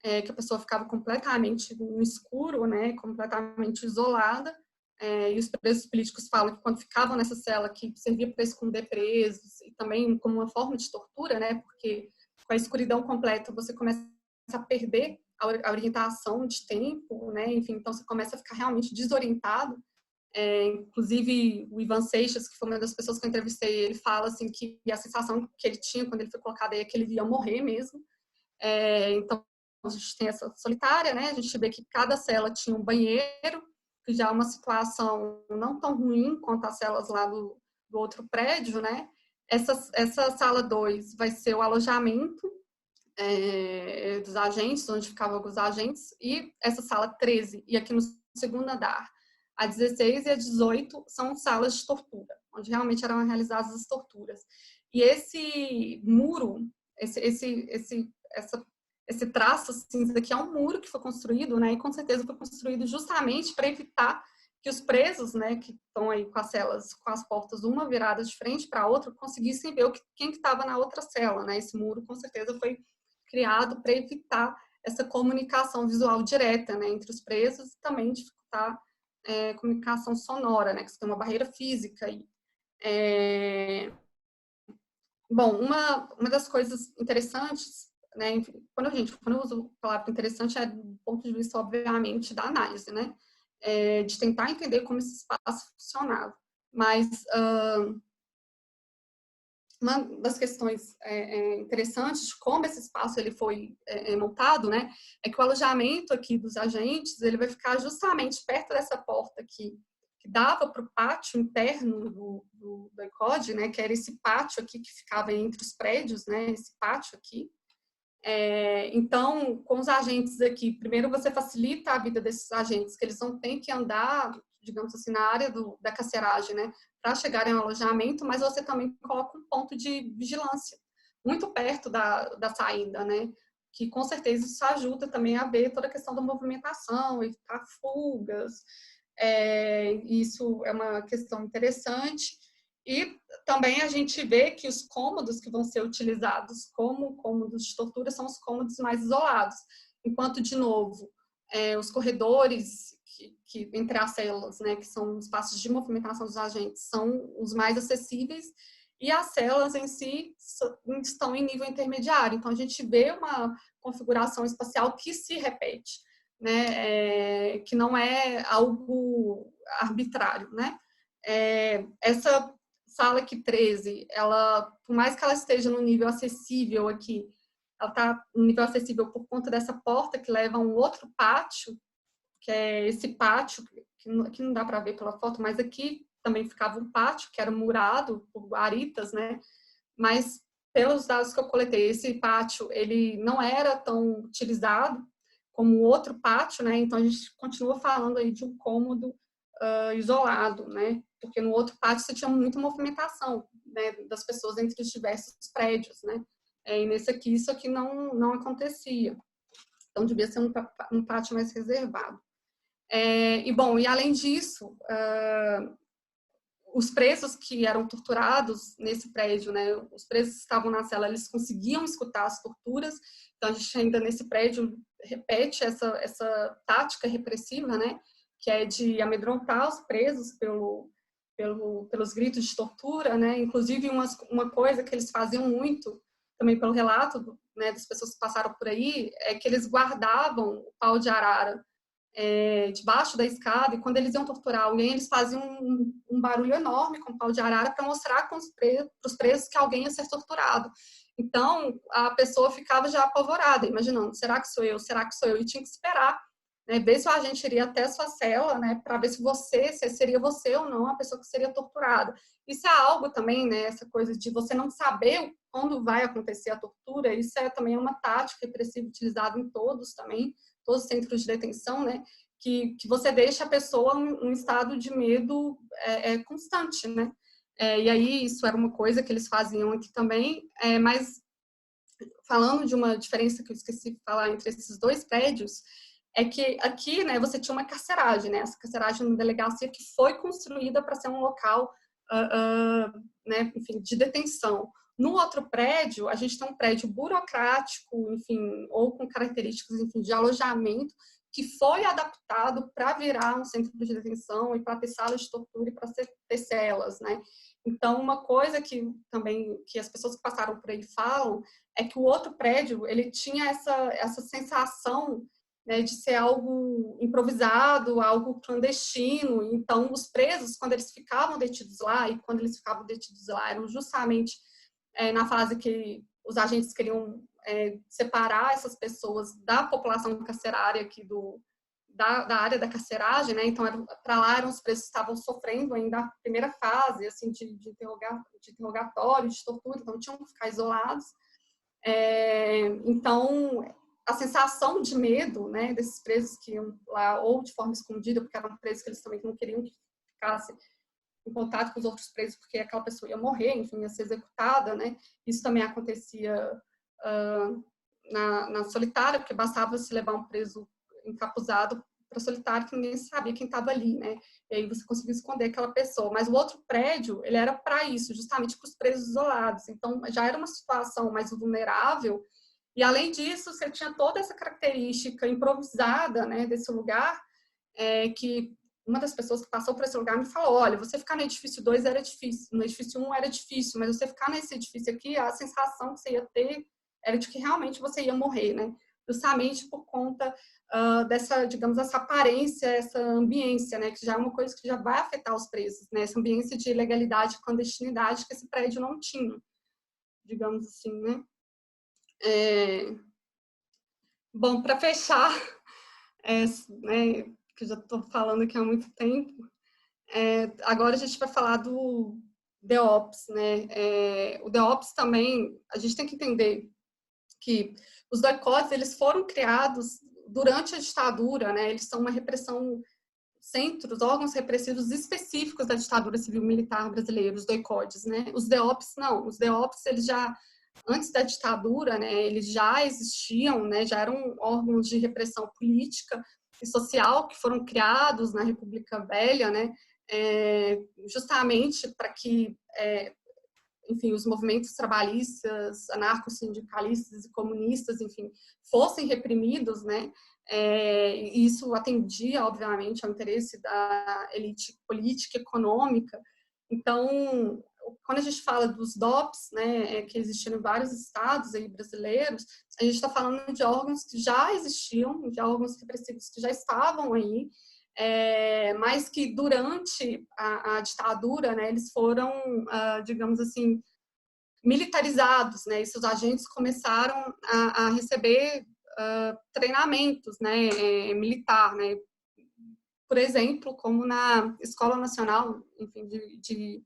que a pessoa ficava completamente no escuro, né? Completamente isolada. E os presos políticos falam que quando ficavam nessa cela que servia para esconder presos e também como uma forma de tortura, né? Porque com a escuridão completa você começa a perder a orientação de tempo, né? Enfim, então você começa a ficar realmente desorientado. Inclusive o Ivan Seixas, que foi uma das pessoas que eu entrevistei, ele fala assim que a sensação que ele tinha quando ele foi colocado aí é que ele ia morrer mesmo. Então a gente tem essa solitária, né? A gente vê que cada cela tinha um banheiro, que já é uma situação não tão ruim quanto as celas lá do outro prédio, né? Essa sala 2 vai ser o alojamento dos agentes, onde ficavam os agentes, e essa sala 13, e aqui no segundo andar, a 16 e a 18 são salas de tortura, onde realmente eram realizadas as torturas. E esse muro, esse traço cinza aqui é um muro que foi construído, né? E com certeza foi construído justamente para evitar que os presos, né, que estão aí com as celas, com as portas uma virada de frente para a outra, conseguissem ver quem que estava na outra cela, né? Esse muro com certeza foi criado para evitar essa comunicação visual direta, né, entre os presos e também dificultar comunicação sonora, né, que você tem uma barreira física aí. Bom, uma das coisas interessantes, né, quando eu uso a palavra interessante é do ponto de vista, obviamente, da análise, né, de tentar entender como esse espaço funcionava. Mas uma das questões interessantes de como esse espaço ele foi montado, né, é que o alojamento aqui dos agentes ele vai ficar justamente perto dessa porta aqui, que dava para o pátio interno do ECOD, né, que era esse pátio aqui que ficava entre os prédios, né, esse pátio aqui. Então, com os agentes aqui, primeiro você facilita a vida desses agentes, que eles não têm que andar, digamos assim, na área da carceragem, né, para chegarem ao alojamento, mas você também coloca um ponto de vigilância muito perto da saída, né, que com certeza isso ajuda também a ver toda a questão da movimentação, evitar fugas. Isso é uma questão interessante. E também a gente vê que os cômodos que vão ser utilizados como cômodos de tortura são os cômodos mais isolados, enquanto, de novo, os corredores que entre as celas, né, que são espaços de movimentação dos agentes, são os mais acessíveis, e as celas em si estão em nível intermediário. Então, a gente vê uma configuração espacial que se repete, né, que não é algo arbitrário, né? Essa sala aqui 13, ela, por mais que ela esteja no nível acessível aqui, ela está no nível acessível por conta dessa porta que leva a um outro pátio, que é esse pátio, que não dá para ver pela foto, mas aqui também ficava um pátio, que era murado por guaritas, né? Mas, pelos dados que eu coletei, esse pátio, ele não era tão utilizado como o outro pátio, né? Então, a gente continua falando aí de um cômodo isolado, né? Porque no outro pátio você tinha muita movimentação, né, das pessoas entre os diversos prédios, né? E nesse aqui, isso aqui não acontecia. Então, devia ser um pátio mais reservado. E além disso, os presos que eram torturados nesse prédio, né, os presos que estavam na cela, eles conseguiam escutar as torturas. Então, a gente ainda nesse prédio repete essa tática repressiva, né, que é de amedrontar os presos pelos gritos de tortura, né? Inclusive, uma coisa que eles faziam muito, também pelo relato, né, das pessoas que passaram por aí, é que eles guardavam o pau de arara debaixo da escada, e quando eles iam torturar alguém, eles faziam um barulho enorme com o pau de arara para mostrar para os presos que alguém ia ser torturado. Então, a pessoa ficava já apavorada, imaginando, será que sou eu? Será que sou eu? E tinha que esperar, né, ver se o agente iria até a sua cela, né, para ver se seria você ou não a pessoa que seria torturada. Isso é algo também, né, essa coisa de você não saber quando vai acontecer a tortura, isso também é uma tática repressiva utilizada em todos os centros de detenção, né, que você deixa a pessoa em um estado de medo constante, né. E aí isso era uma coisa que eles faziam aqui também, mas falando de uma diferença que eu esqueci de falar entre esses dois prédios, é que aqui, né, você tinha uma carceragem, né, essa carceragem na delegacia que foi construída para ser um local, né, enfim, de detenção. No outro prédio, a gente tem um prédio burocrático, enfim, ou com características, enfim, de alojamento, que foi adaptado para virar um centro de detenção e para ter salas de tortura e para ter celas, né? Então, uma coisa que também que as pessoas que passaram por aí falam é que o outro prédio ele tinha essa sensação, né, de ser algo improvisado, algo clandestino. Então, os presos, quando eles ficavam detidos lá, e quando eles ficavam detidos lá, eram justamente na fase que os agentes queriam separar essas pessoas da população carcerária aqui da área da carceragem, né? Então, para lá eram os presos que estavam sofrendo ainda a primeira fase, assim, de interrogatório, de tortura, então tinham que ficar isolados. Então, a sensação de medo, né, desses presos que iam lá, ou de forma escondida, porque eram presos que eles também não queriam que ficasse em contato com os outros presos, porque aquela pessoa ia morrer, enfim, ia ser executada, né? Isso também acontecia na solitária, porque bastava se levar um preso encapuzado para solitário, que ninguém sabia quem estava ali, né? E aí você conseguia esconder aquela pessoa. Mas o outro prédio, ele era para isso, justamente para os presos isolados. Então, já era uma situação mais vulnerável. E, além disso, você tinha toda essa característica improvisada, né, desse lugar, que uma das pessoas que passou por esse lugar me falou, olha, você ficar no edifício 2 era difícil, no edifício 1 era difícil, mas você ficar nesse edifício aqui, a sensação que você ia ter era de que realmente você ia morrer, né? Justamente por conta dessa, digamos, essa aparência, essa ambiência, né? Que já é uma coisa que já vai afetar os presos, né? Essa ambiência de ilegalidade e clandestinidade que esse prédio não tinha, digamos assim, né? Bom, para fechar, né, que eu já estou falando aqui há muito tempo, agora a gente vai falar do DEOPS, né? O DEOPS também, a gente tem que entender que os doicotes, eles foram criados durante a ditadura, né? Eles são uma repressão, centros, órgãos repressivos específicos da ditadura civil-militar brasileira, os doicotes, né? Os DEOPS, não. Os DEOPS, eles já, antes da ditadura, né, eles já existiam, né? Já eram órgãos de repressão política e social que foram criados na República Velha, né? Justamente para que enfim, os movimentos trabalhistas, anarco-sindicalistas e comunistas, enfim, fossem reprimidos, né? E isso atendia, obviamente, ao interesse da elite política e econômica. Então, quando a gente fala dos DOPS, né, que existiram em vários estados aí brasileiros, a gente está falando de órgãos que já existiam, de órgãos repressivos que já estavam aí, mas que durante a ditadura, né, eles foram, digamos assim, militarizados, né, e seus agentes começaram a receber treinamentos, né, militar, né, por exemplo, como na Escola Nacional, enfim, de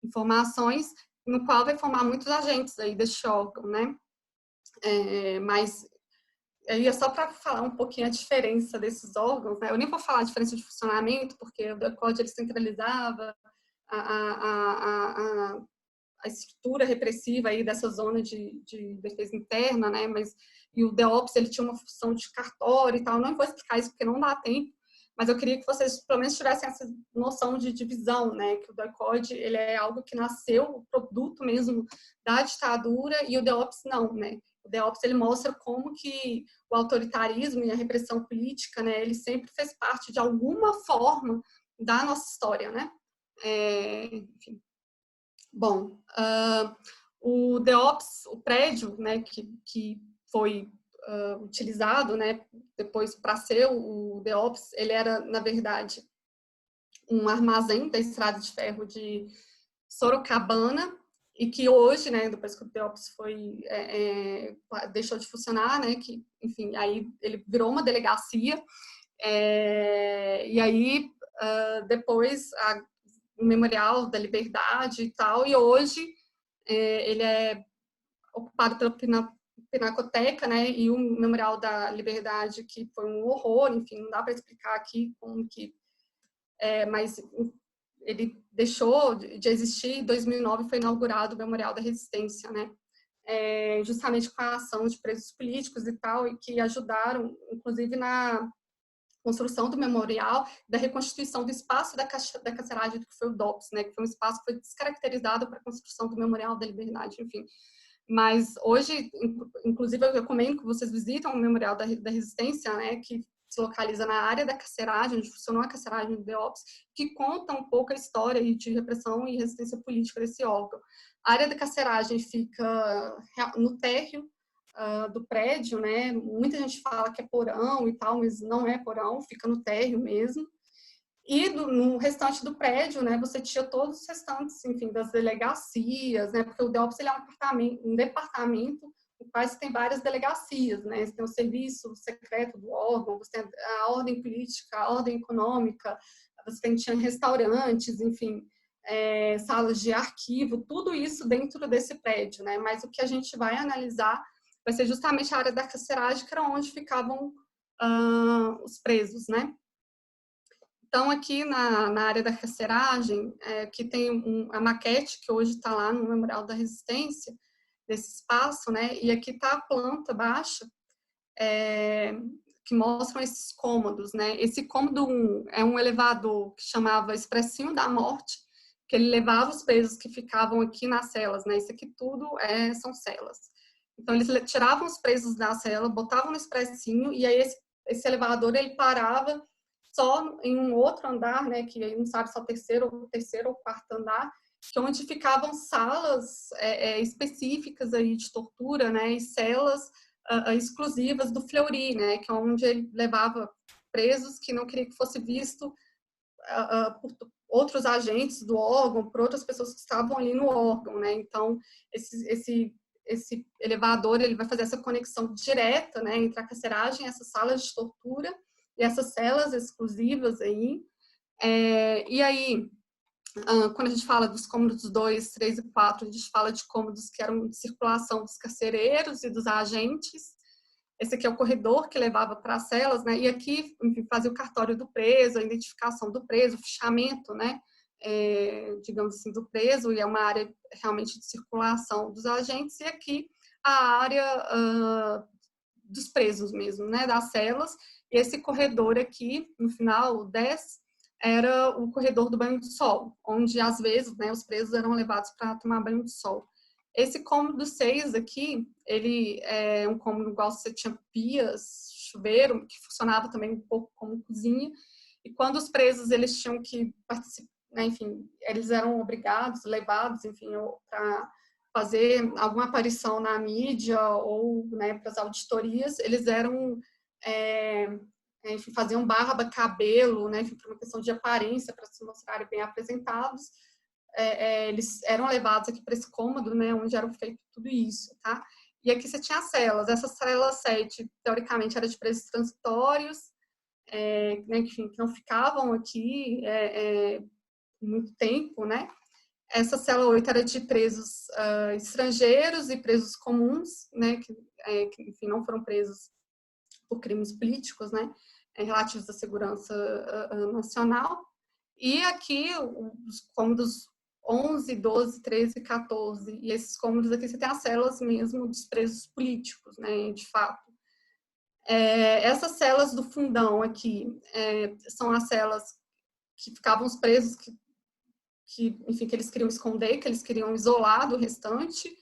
Informações, no qual vai formar muitos agentes aí deste órgão, né, mas aí é só para falar um pouquinho a diferença desses órgãos, né? Eu nem vou falar a diferença de funcionamento, porque o DECODE ele centralizava a estrutura repressiva aí dessa zona de defesa interna, né? E o DEOPS ele tinha uma função de cartório e tal. Não vou explicar isso porque não dá tempo, mas eu queria que vocês pelo menos tivessem essa noção de divisão, né? Que o DECODE ele é algo que nasceu, produto mesmo da ditadura, e o DEOPS não, né? O DEOPS ele mostra como que o autoritarismo e a repressão política, né? Ele sempre fez parte de alguma forma da nossa história, né? Enfim. Bom, o DEOPS, o prédio, né, que foi utilizado, né, depois para ser o DEOPS, ele era, na verdade, um armazém da Estrada de Ferro de Sorocabana, e que hoje, né, depois que o DEOPS deixou de funcionar, né, que, enfim, aí ele virou uma delegacia, e aí depois o Memorial da Liberdade e tal, e hoje ele é ocupado pela Pinacoteca, né, e o Memorial da Liberdade, que foi um horror, enfim, não dá para explicar aqui como que mas ele deixou de existir, em 2009 foi inaugurado o Memorial da Resistência, né? Justamente com a ação de presos políticos e tal, e que ajudaram, inclusive, na construção do memorial, da reconstituição do espaço da carceragem, que foi o DOPS, né? Que foi um espaço que foi descaracterizado para a construção do Memorial da Liberdade, enfim. Mas hoje, inclusive, eu recomendo que vocês visitem o Memorial da Resistência, né? Que se localiza na área da carceragem, onde funcionou a carceragem do DOPS, que conta um pouco a história de repressão e resistência política desse órgão. A área da carceragem fica no térreo do prédio, né? Muita gente fala que é porão e tal, mas não é porão, fica no térreo mesmo. E no restante do prédio, né, você tinha todos os restantes, enfim, das delegacias, né, porque o DEOPS ele é um departamento no qual tem várias delegacias, né, você tem o serviço secreto do órgão, você tem a ordem política, a ordem econômica, você tinha restaurantes, enfim, salas de arquivo, tudo isso dentro desse prédio, né, mas o que a gente vai analisar vai ser justamente a área da carceragem, que era onde ficavam os presos, né. Então, aqui na área da carceragem, que tem a maquete, que hoje está lá no Memorial da Resistência, desse espaço, né? E aqui está a planta baixa, que mostram esses cômodos, né? Esse cômodo 1 é um elevador que chamava Expressinho da Morte, que ele levava os presos que ficavam aqui nas celas, né? Isso aqui tudo são celas. Então, eles tiravam os presos da cela, botavam no expressinho, e aí esse elevador, ele parava só em um outro andar, né, que aí não sabe se é o terceiro ou quarto andar, que é onde ficavam salas específicas aí de tortura, né, e celas exclusivas do Fleury, né, que é onde ele levava presos que não queria que fosse visto por outros agentes do órgão, por outras pessoas que estavam ali no órgão, né. Então, esse elevador, ele vai fazer essa conexão direta, né, entre a carceragem e essas salas de tortura, e essas celas exclusivas aí. E aí, quando a gente fala dos cômodos 2, 3 e 4, a gente fala de cômodos que eram de circulação dos carcereiros e dos agentes. Esse aqui é o corredor que levava para as celas, né? E aqui, enfim, fazia o cartório do preso, a identificação do preso, o fichamento, né? Digamos assim, do preso, e é uma área realmente de circulação dos agentes. E aqui a área dos presos mesmo, né? Das celas. E esse corredor aqui, no final, o 10, era o corredor do banho de sol, onde, às vezes, né, os presos eram levados para tomar banho de sol. Esse cômodo 6 aqui, ele é um cômodo igual você tinha pias, chuveiro, que funcionava também um pouco como cozinha. E quando os presos, eles tinham que participar, né, enfim, eles eram obrigados, levados, enfim, para fazer alguma aparição na mídia ou, né, para as auditorias, eles eram enfim, faziam barba, cabelo, né, por uma questão de aparência, para se mostrarem bem apresentados, eles eram levados aqui para esse cômodo, né, onde era feito tudo isso, tá? E aqui você tinha as celas. Essa cela 7, teoricamente, era de presos transitórios, né, que não ficavam aqui muito tempo, né? Essa cela 8 era de presos estrangeiros e presos comuns, né, que enfim, não foram presos por crimes políticos, né, relativos à segurança nacional. E aqui, os cômodos 11, 12, 13 e 14, e esses cômodos aqui você tem as celas mesmo dos presos políticos, né, de fato. Essas celas do fundão aqui são as celas que ficavam os presos enfim, que eles queriam esconder, que eles queriam isolar do restante.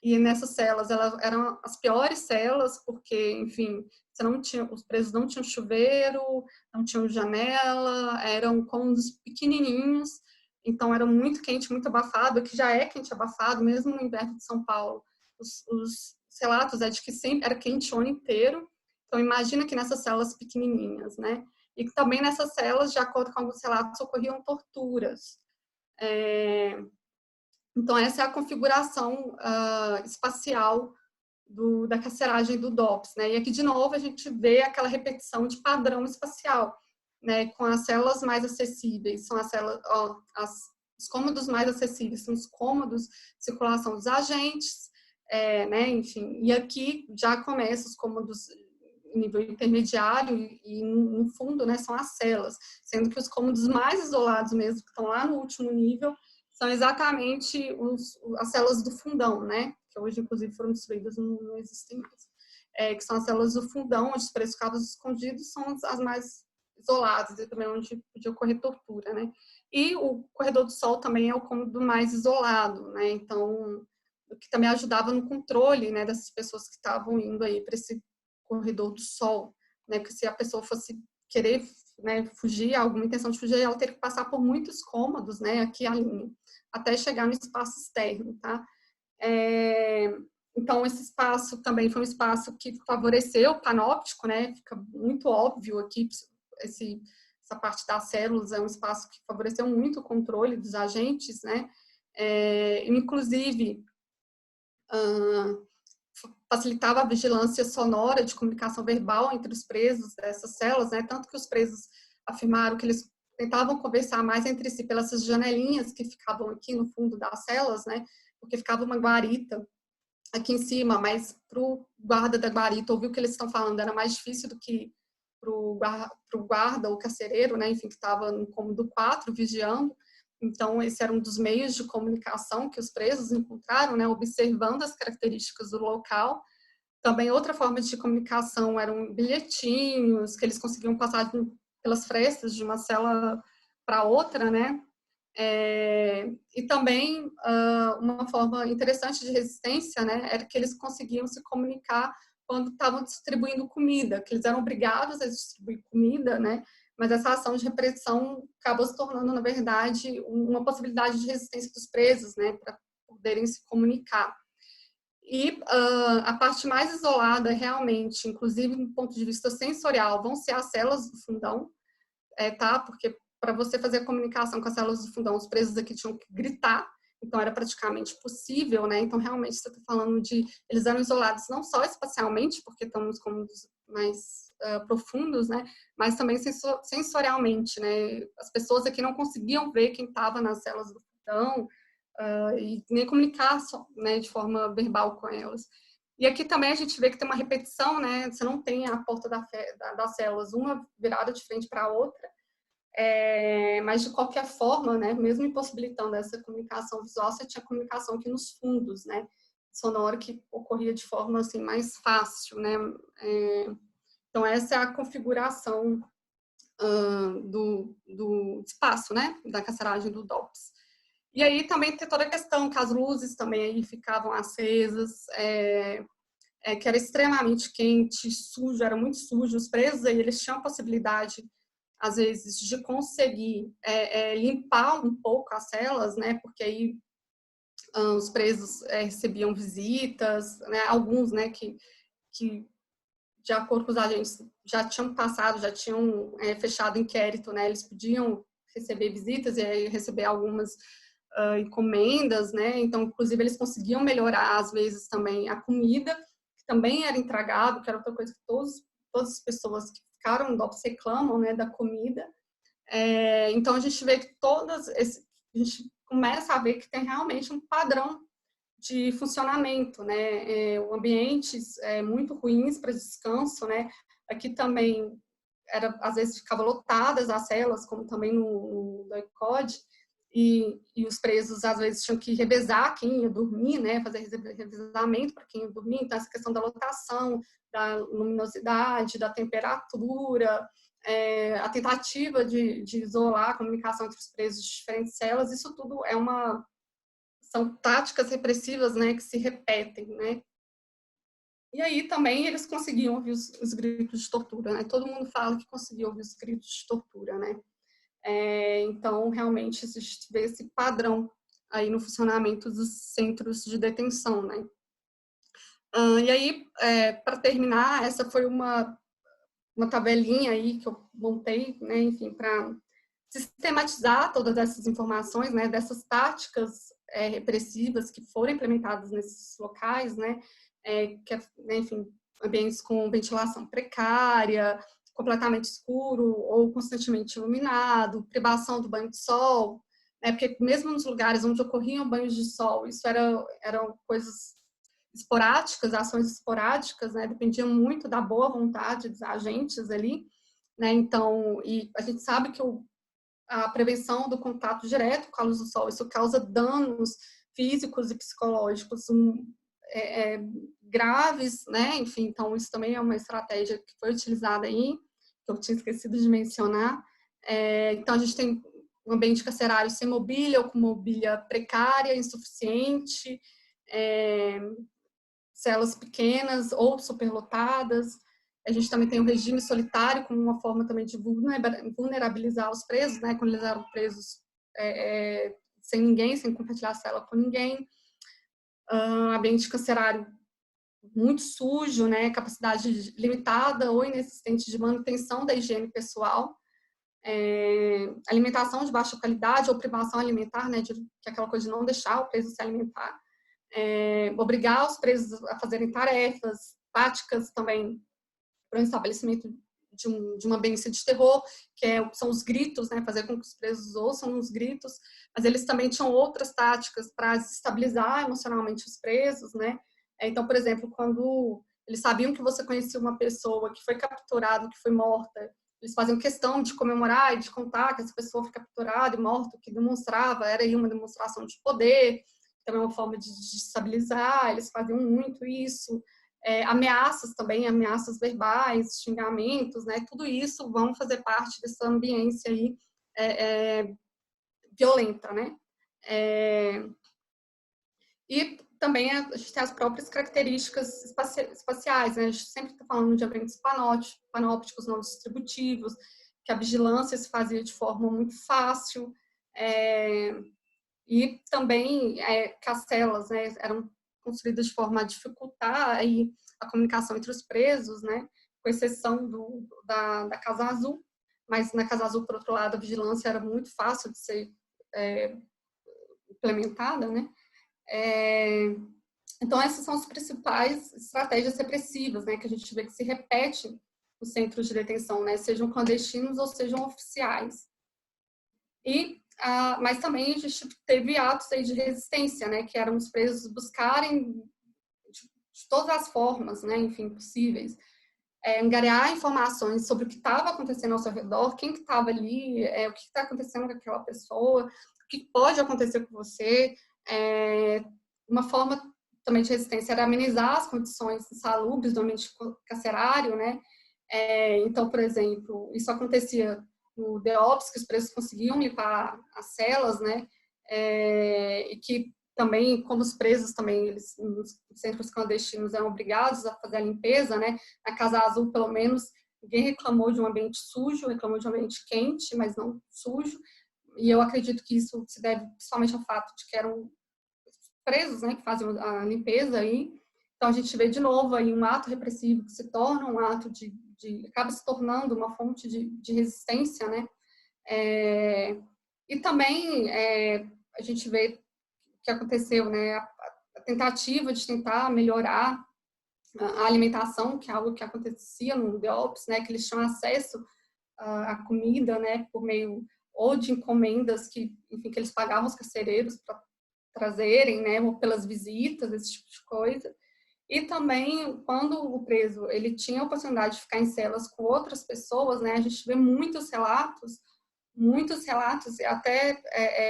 E nessas celas, elas eram as piores celas, porque, enfim, os presos não tinham chuveiro, não tinham janela, eram cômodos pequenininhos, então era muito quente, muito abafado. Aqui já é quente, abafado, mesmo no inverno de São Paulo. Os relatos de que sempre era quente o ano inteiro, então imagina que nessas celas pequenininhas, né? E também nessas celas, de acordo com alguns relatos, ocorriam torturas. Então, essa é a configuração espacial da carceragem do DOPS, né? E aqui, de novo, a gente vê aquela repetição de padrão espacial, né? Com as células mais acessíveis, são as células, os cômodos mais acessíveis são os cômodos de circulação dos agentes, né? Enfim, e aqui já começa os cômodos, nível intermediário e no fundo, né, são as celas, sendo que os cômodos mais isolados mesmo, que estão lá no último nível, são exatamente as células do fundão, né, que hoje, inclusive, foram destruídas, não existem mais. Que são as células do fundão, onde os presos ficavam escondidos, são as mais isoladas, e também onde podia ocorrer tortura, né. E o corredor do sol também é o cômodo mais isolado, né, então, o que também ajudava no controle, né, dessas pessoas que estavam indo aí para esse corredor do sol, né, porque se a pessoa fosse querer, né, fugir, alguma intenção de fugir, ela teria que passar por muitos cômodos, né, aqui a linha, até chegar no espaço externo, tá? Então, esse espaço também foi um espaço que favoreceu o panóptico, né, fica muito óbvio aqui, essa parte das células é um espaço que favoreceu muito o controle dos agentes, né, inclusive, facilitava a vigilância sonora de comunicação verbal entre os presos dessas celas, né? Tanto que os presos afirmaram que eles tentavam conversar mais entre si pelas janelinhas que ficavam aqui no fundo das celas, né? Porque ficava uma guarita aqui em cima, mas para o guarda da guarita ouvir o que eles estão falando era mais difícil do que para o guarda ou carcereiro, né? Enfim, que estava no cômodo 4 vigiando. Então, esse era um dos meios de comunicação que os presos encontraram, né, observando as características do local. Também outra forma de comunicação eram bilhetinhos, que eles conseguiam passar pelas frestas de uma cela para outra, né? E também uma forma interessante de resistência, né, era que eles conseguiam se comunicar quando estavam distribuindo comida, que eles eram obrigados a distribuir comida, né? Mas essa ação de repressão acabou se tornando, na verdade, uma possibilidade de resistência dos presos, né, para poderem se comunicar. E a parte mais isolada, realmente, inclusive do ponto de vista sensorial, vão ser as células do fundão, tá? Porque para você fazer a comunicação com as células do fundão, os presos aqui tinham que gritar, então era praticamente possível, né? Então, realmente, você está falando de... Eles eram isolados não só espacialmente, porque estão nos cômodos mais profundos, né? Mas também sensorialmente, né? As pessoas aqui não conseguiam ver quem estava nas células do fundão e nem comunicar, né, de forma verbal com elas. E aqui também a gente vê que tem uma repetição, né? Você não tem a porta das células, uma virada de frente para a outra, mas de qualquer forma, né, mesmo impossibilitando essa comunicação visual, você tinha comunicação aqui nos fundos, né, sonora, que ocorria de forma assim mais fácil, né. Então essa é a configuração do espaço, né, da carceragem do DOPS. E aí também tem toda a questão que as luzes também aí ficavam acesas, que era extremamente quente, sujo, era muito sujo. Os presos aí, eles tinham a possibilidade, às vezes, de conseguir limpar um pouco as celas, né? Porque aí os presos recebiam visitas, né? Alguns, né? Que de acordo com os agentes já tinham passado, já tinham fechado inquérito, né? Eles podiam receber visitas e aí receber algumas encomendas, né? Então, inclusive, eles conseguiam melhorar, às vezes, também a comida, que também era entregado, que era outra coisa que todas as pessoas que ficaram no DOPS reclamam, né, da comida. Então, a gente vê que a gente começa a ver que tem realmente um padrão de funcionamento, né? Ambientes muito ruins para descanso, né? Aqui também às vezes ficava lotadas as celas, como também no DOI-CODE, e os presos às vezes tinham que revezar quem ia dormir, né? Fazer revezamento para quem ia dormir. Então essa questão da lotação, da luminosidade, da temperatura, a tentativa de isolar a comunicação entre os presos de diferentes celas, isso tudo são táticas repressivas, né, que se repetem, né? E aí também eles conseguiam ouvir os gritos de tortura, né? Todo mundo fala que conseguiu ouvir os gritos de tortura, né? Então, realmente, existe esse padrão aí no funcionamento dos centros de detenção, né? E aí, para terminar, essa foi uma tabelinha aí que eu montei, né? Enfim, para sistematizar todas essas informações, né? Dessas táticas repressivas que foram implementadas nesses locais, né? Enfim, ambientes com ventilação precária, completamente escuro ou constantemente iluminado, privação do banho de sol, né? Porque mesmo nos lugares onde ocorriam banhos de sol, isso eram coisas esporádicas, ações esporádicas, né? Dependia muito da boa vontade dos agentes ali, né? Então, e a gente sabe que a prevenção do contato direto com a luz do sol, isso causa danos físicos e psicológicos graves, né? Enfim, então isso também é uma estratégia que foi utilizada aí, que eu tinha esquecido de mencionar. Então a gente tem um ambiente carcerário sem mobília ou com mobília precária, insuficiente, celas pequenas ou superlotadas. A gente também tem o regime solitário como uma forma também de vulnerabilizar os presos, né? Quando eles eram presos sem ninguém, sem compartilhar a cela com ninguém. Ambiente carcerário muito sujo, né? Capacidade limitada ou inexistente de manutenção da higiene pessoal. Alimentação de baixa qualidade ou privação alimentar, né? Que é aquela coisa de não deixar o preso se alimentar. Obrigar os presos a fazerem tarefas, práticas também para o estabelecimento de uma ambiência de terror, são os gritos, né, fazer com que os presos ouçam os gritos, mas eles também tinham outras táticas para desestabilizar emocionalmente os presos, né? Então, por exemplo, quando eles sabiam que você conhecia uma pessoa que foi capturada, que foi morta, eles faziam questão de comemorar e de contar que essa pessoa foi capturada e morta, o que demonstrava, era aí uma demonstração de poder, também uma forma de desestabilizar, eles faziam muito isso. Ameaças também, ameaças verbais, xingamentos, né? Tudo isso vão fazer parte dessa ambiência aí violenta, né? E também a gente tem as próprias características espaciais, né? A gente sempre está falando de ambientes panópticos não distributivos, que a vigilância se fazia de forma muito fácil, e também que as celas, né, eram construídas de forma a dificultar aí a comunicação entre os presos, né, com exceção da Casa Azul, mas na Casa Azul, por outro lado, a vigilância era muito fácil de ser implementada, né. Então, essas são as principais estratégias repressivas, né, que a gente vê que se repete nos centros de detenção, né, sejam clandestinos ou sejam oficiais. Mas também a gente teve atos aí de resistência, né, que eram os presos buscarem de todas as formas, né, enfim, possíveis, angariar informações sobre o que estava acontecendo ao seu redor, quem que estava ali, o que está acontecendo com aquela pessoa, o que pode acontecer com você. Uma forma também de resistência era amenizar as condições insalubres do ambiente carcerário, né. Então, por exemplo, isso acontecia no DEOPS, que os presos conseguiam limpar as celas, né, e que também, como os presos também, eles, nos centros clandestinos, eram obrigados a fazer a limpeza, né, na Casa Azul, pelo menos, ninguém reclamou de um ambiente sujo, reclamou de um ambiente quente, mas não sujo, e eu acredito que isso se deve principalmente ao fato de que eram presos, né, que faziam a limpeza aí. Então, a gente vê de novo aí um ato repressivo que se torna um ato acaba se tornando uma fonte de resistência, né? E também a gente vê que aconteceu, né? A tentativa de tentar melhorar a alimentação, que é algo que acontecia no DEOPS, né? Que eles tinham acesso à comida, né? Por meio ou de encomendas que, enfim, que eles pagavam os carcereiros para trazerem, né? Ou pelas visitas, esse tipo de coisa. E também, quando o preso ele tinha a oportunidade de ficar em celas com outras pessoas, né, a gente vê muitos relatos, e até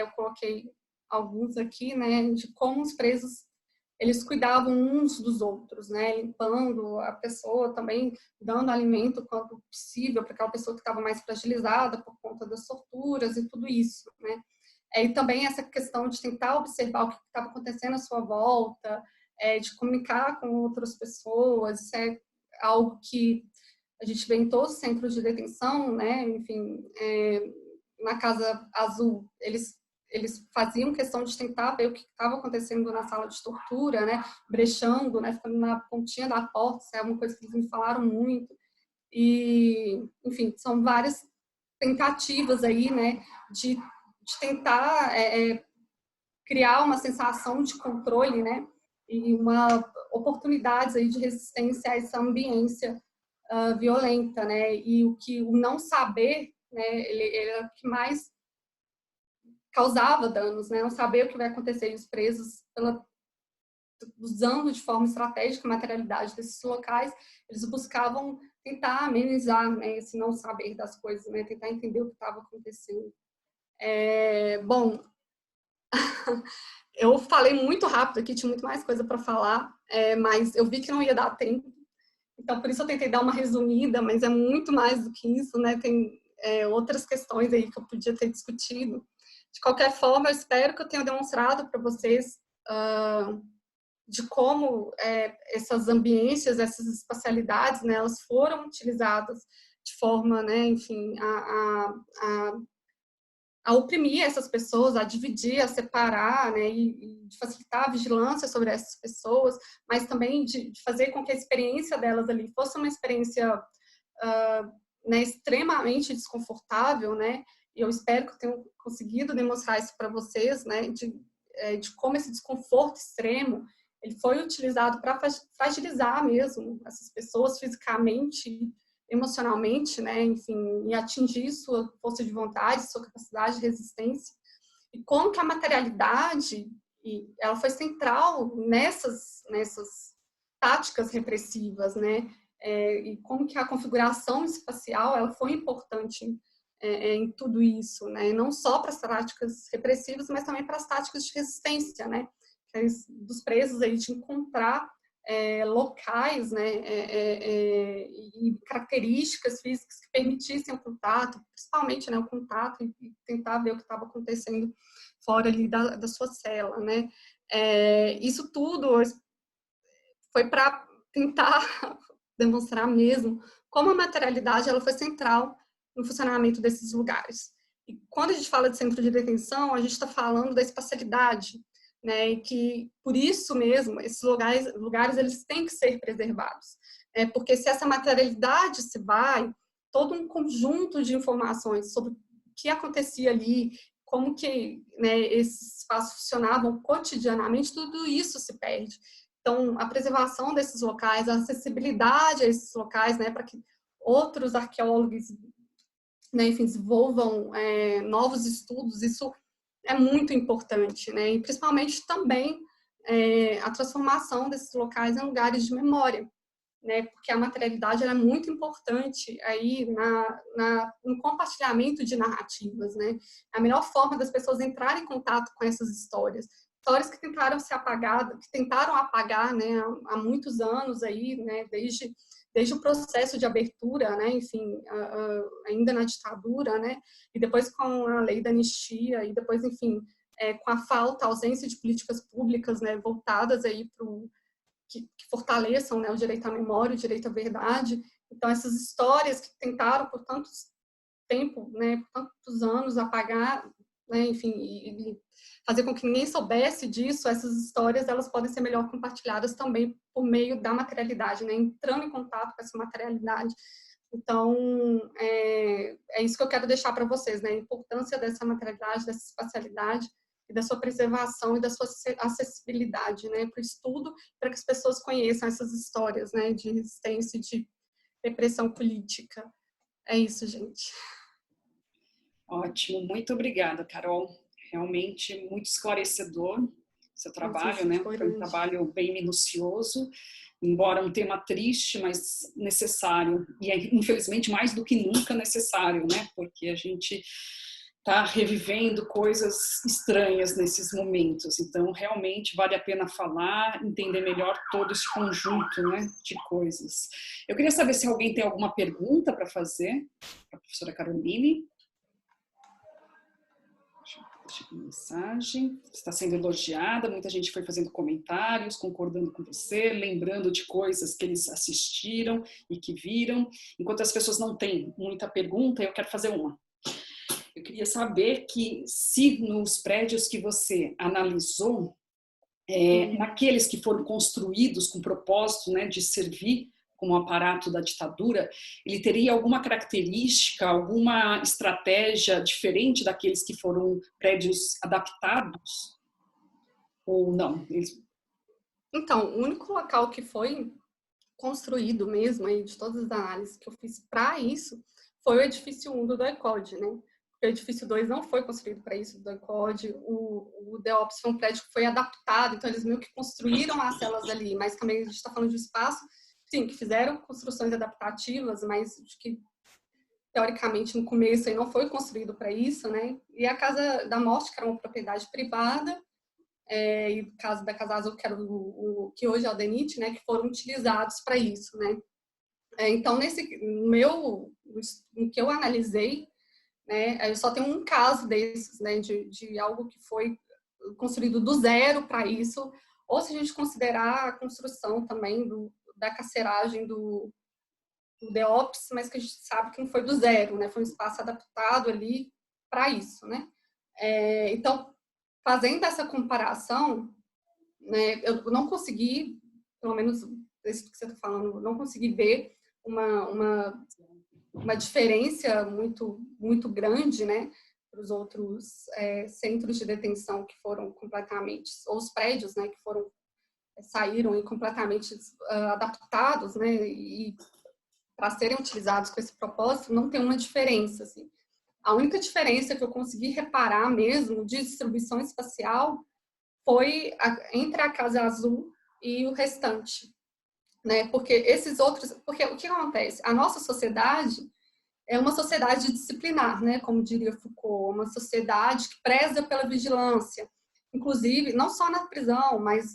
eu coloquei alguns aqui, né, de como os presos eles cuidavam uns dos outros, né, limpando a pessoa, também dando alimento quanto possível para aquela pessoa que estava mais fragilizada por conta das torturas e tudo isso, né. E também essa questão de tentar observar o que estava acontecendo à sua volta, de comunicar com outras pessoas, isso é algo que a gente vê em todos os centros de detenção, né? Enfim, na Casa Azul, eles faziam questão de tentar ver o que estava acontecendo na sala de tortura, né? Brechando, né? Ficando na pontinha da porta, isso é uma coisa que eles me falaram muito. E, enfim, são várias tentativas aí, né? De tentar criar uma sensação de controle, né? E oportunidades aí de resistência a essa ambiência violenta, né? E o não saber, né? Ele é o que mais causava danos, né? Não saber o que vai acontecer. E os presos, usando de forma estratégica a materialidade desses locais, eles buscavam tentar amenizar, né, esse não saber das coisas, né, tentar entender o que estava acontecendo. Bom, eu falei muito rápido aqui, tinha muito mais coisa para falar, mas eu vi que não ia dar tempo, então por isso eu tentei dar uma resumida, mas é muito mais do que isso, né? Tem outras questões aí que eu podia ter discutido. De qualquer forma, eu espero que eu tenha demonstrado para vocês de como essas ambiências, essas espacialidades, né, elas foram utilizadas de forma, né, enfim, a oprimir essas pessoas, a dividir, a separar, né, e de facilitar a vigilância sobre essas pessoas, mas também de fazer com que a experiência delas ali fosse uma experiência né, extremamente desconfortável, né, e eu espero que eu tenha conseguido demonstrar isso para vocês, né, de como esse desconforto extremo ele foi utilizado para fragilizar mesmo essas pessoas fisicamente, emocionalmente, né, enfim, e atingir sua força de vontade, sua capacidade de resistência. E como que a materialidade, ela foi central nessas táticas repressivas, né, e como que a configuração espacial ela foi importante em tudo isso, né, não só para as táticas repressivas, mas também para as táticas de resistência, né, dos presos aí de encontrar locais, né, e características físicas que permitissem o contato, principalmente, né, o contato e tentar ver o que estava acontecendo fora ali da sua cela, né. Isso tudo foi para tentar demonstrar mesmo como a materialidade ela foi central no funcionamento desses lugares. E quando a gente fala de centro de detenção, a gente está falando da espacialidade, né, e que por isso mesmo esses lugares eles têm que ser preservados, porque se essa materialidade se vai, todo um conjunto de informações sobre o que acontecia ali, como que, né, esses espaços funcionavam cotidianamente, tudo isso se perde. Então, a preservação desses locais, a acessibilidade a esses locais, né, para que outros arqueólogos, né, enfim, desenvolvam novos estudos, isso é muito importante, né? E principalmente também a transformação desses locais em lugares de memória, né? Porque a materialidade ela é muito importante aí no compartilhamento de narrativas, né? A melhor forma das pessoas entrarem em contato com essas histórias que tentaram apagar, né? Há muitos anos aí, né? Desde o processo de abertura, né, enfim, ainda na ditadura, né, e depois com a lei da anistia, e depois, enfim, com a ausência de políticas públicas, né, voltadas aí para que fortaleçam, né, o direito à memória, o direito à verdade. Então, essas histórias que tentaram por tanto tempo, né, por tantos anos apagar, né, enfim, e fazer com que ninguém soubesse disso, essas histórias elas podem ser melhor compartilhadas também por meio da materialidade, né, entrando em contato com essa materialidade. Então, é isso que eu quero deixar para vocês, né, a importância dessa materialidade, dessa espacialidade e da sua preservação e da sua acessibilidade, né, para o estudo, para que as pessoas conheçam essas histórias, né, de resistência e de repressão política. É isso, gente.
Ótimo, muito obrigada, Carol. Realmente muito esclarecedor seu trabalho, né? Foi um trabalho bem minucioso, embora um tema triste, mas necessário. E é, infelizmente, mais do que nunca necessário, né? Porque a gente está revivendo coisas estranhas nesses momentos. Então, realmente vale a pena falar, entender melhor todo esse conjunto, né, de coisas. Eu queria saber se alguém tem alguma pergunta para fazer para a professora Caroline. Deixa eu ver a mensagem. Está sendo elogiada, muita gente foi fazendo comentários, concordando com você, lembrando de coisas que eles assistiram e que viram. Enquanto as pessoas não têm muita pergunta, eu quero fazer uma. Eu queria saber que se nos prédios que você analisou, naqueles que foram construídos com propósito, né, de servir como aparato da ditadura, ele teria alguma característica, alguma estratégia diferente daqueles que foram prédios adaptados? Ou não?
Então, o único local que foi construído mesmo, aí, de todas as análises que eu fiz para isso, foi o edifício 1 do DOI-CODE, né? O edifício 2 não foi construído para isso, do DOI-CODE. O DEOPS foi um prédio que foi adaptado, então eles meio que construíram as celas ali, mas também a gente está falando de espaço, sim, que fizeram construções adaptativas, mas que teoricamente no começo aí não foi construído para isso, né? E a Casa da Morte, que era uma propriedade privada, e o caso da Casa Azul, que era o que hoje é o DENIT, né, que foram utilizados para isso, né? Então, no que eu analisei, né, eu só tenho um caso desses, né, de algo que foi construído do zero para isso, ou se a gente considerar a construção também da carceragem do DEOPS, mas que a gente sabe que não foi do zero, né, foi um espaço adaptado ali para isso, né. Então, fazendo essa comparação, né, eu não consegui, pelo menos isso que você está falando, não consegui ver uma diferença muito grande, né, para os outros centros de detenção que foram completamente, ou os prédios, né, que saíram e completamente adaptados, né, e para serem utilizados com esse propósito, não tem uma diferença, assim. A única diferença que eu consegui reparar mesmo de distribuição espacial foi entre a Casa Azul e o restante, né? Porque o que acontece? A nossa sociedade é uma sociedade disciplinar, né? Como diria Foucault, uma sociedade que preza pela vigilância, inclusive não só na prisão, mas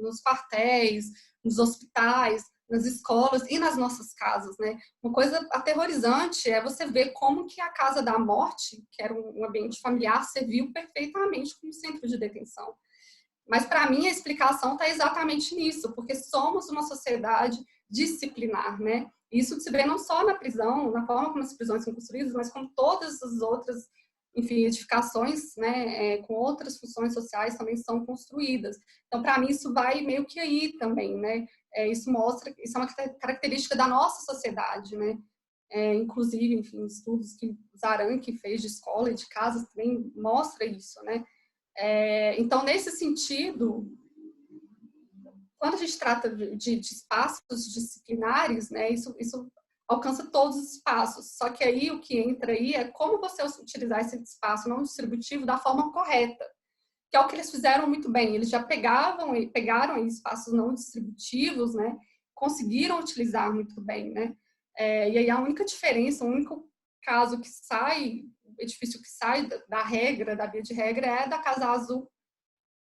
nos quartéis, nos hospitais, nas escolas e nas nossas casas, né? Uma coisa aterrorizante é você ver como que a Casa da Morte, que era um ambiente familiar, serviu perfeitamente como centro de detenção. Mas, para mim, a explicação está exatamente nisso, porque somos uma sociedade disciplinar, né? Isso se vê não só na prisão, na forma como as prisões são construídas, mas como todas as outras, enfim, edificações, né, com outras funções sociais também são construídas. Então, para mim, isso vai meio que aí também, né? Isso é uma característica da nossa sociedade, né? Inclusive, enfim, estudos que o Zaranc fez de escola e de casa também mostra isso, né? Então, nesse sentido, quando a gente trata de espaços disciplinares, né, isso alcança todos os espaços. Só que aí o que entra aí é como você utilizar esse espaço não distributivo da forma correta, que é o que eles fizeram muito bem. Eles já pegaram espaços não distributivos, né, conseguiram utilizar muito bem, né. E aí a única diferença, o único caso que sai, edifício que sai da regra, da via de regra, é da Casa Azul,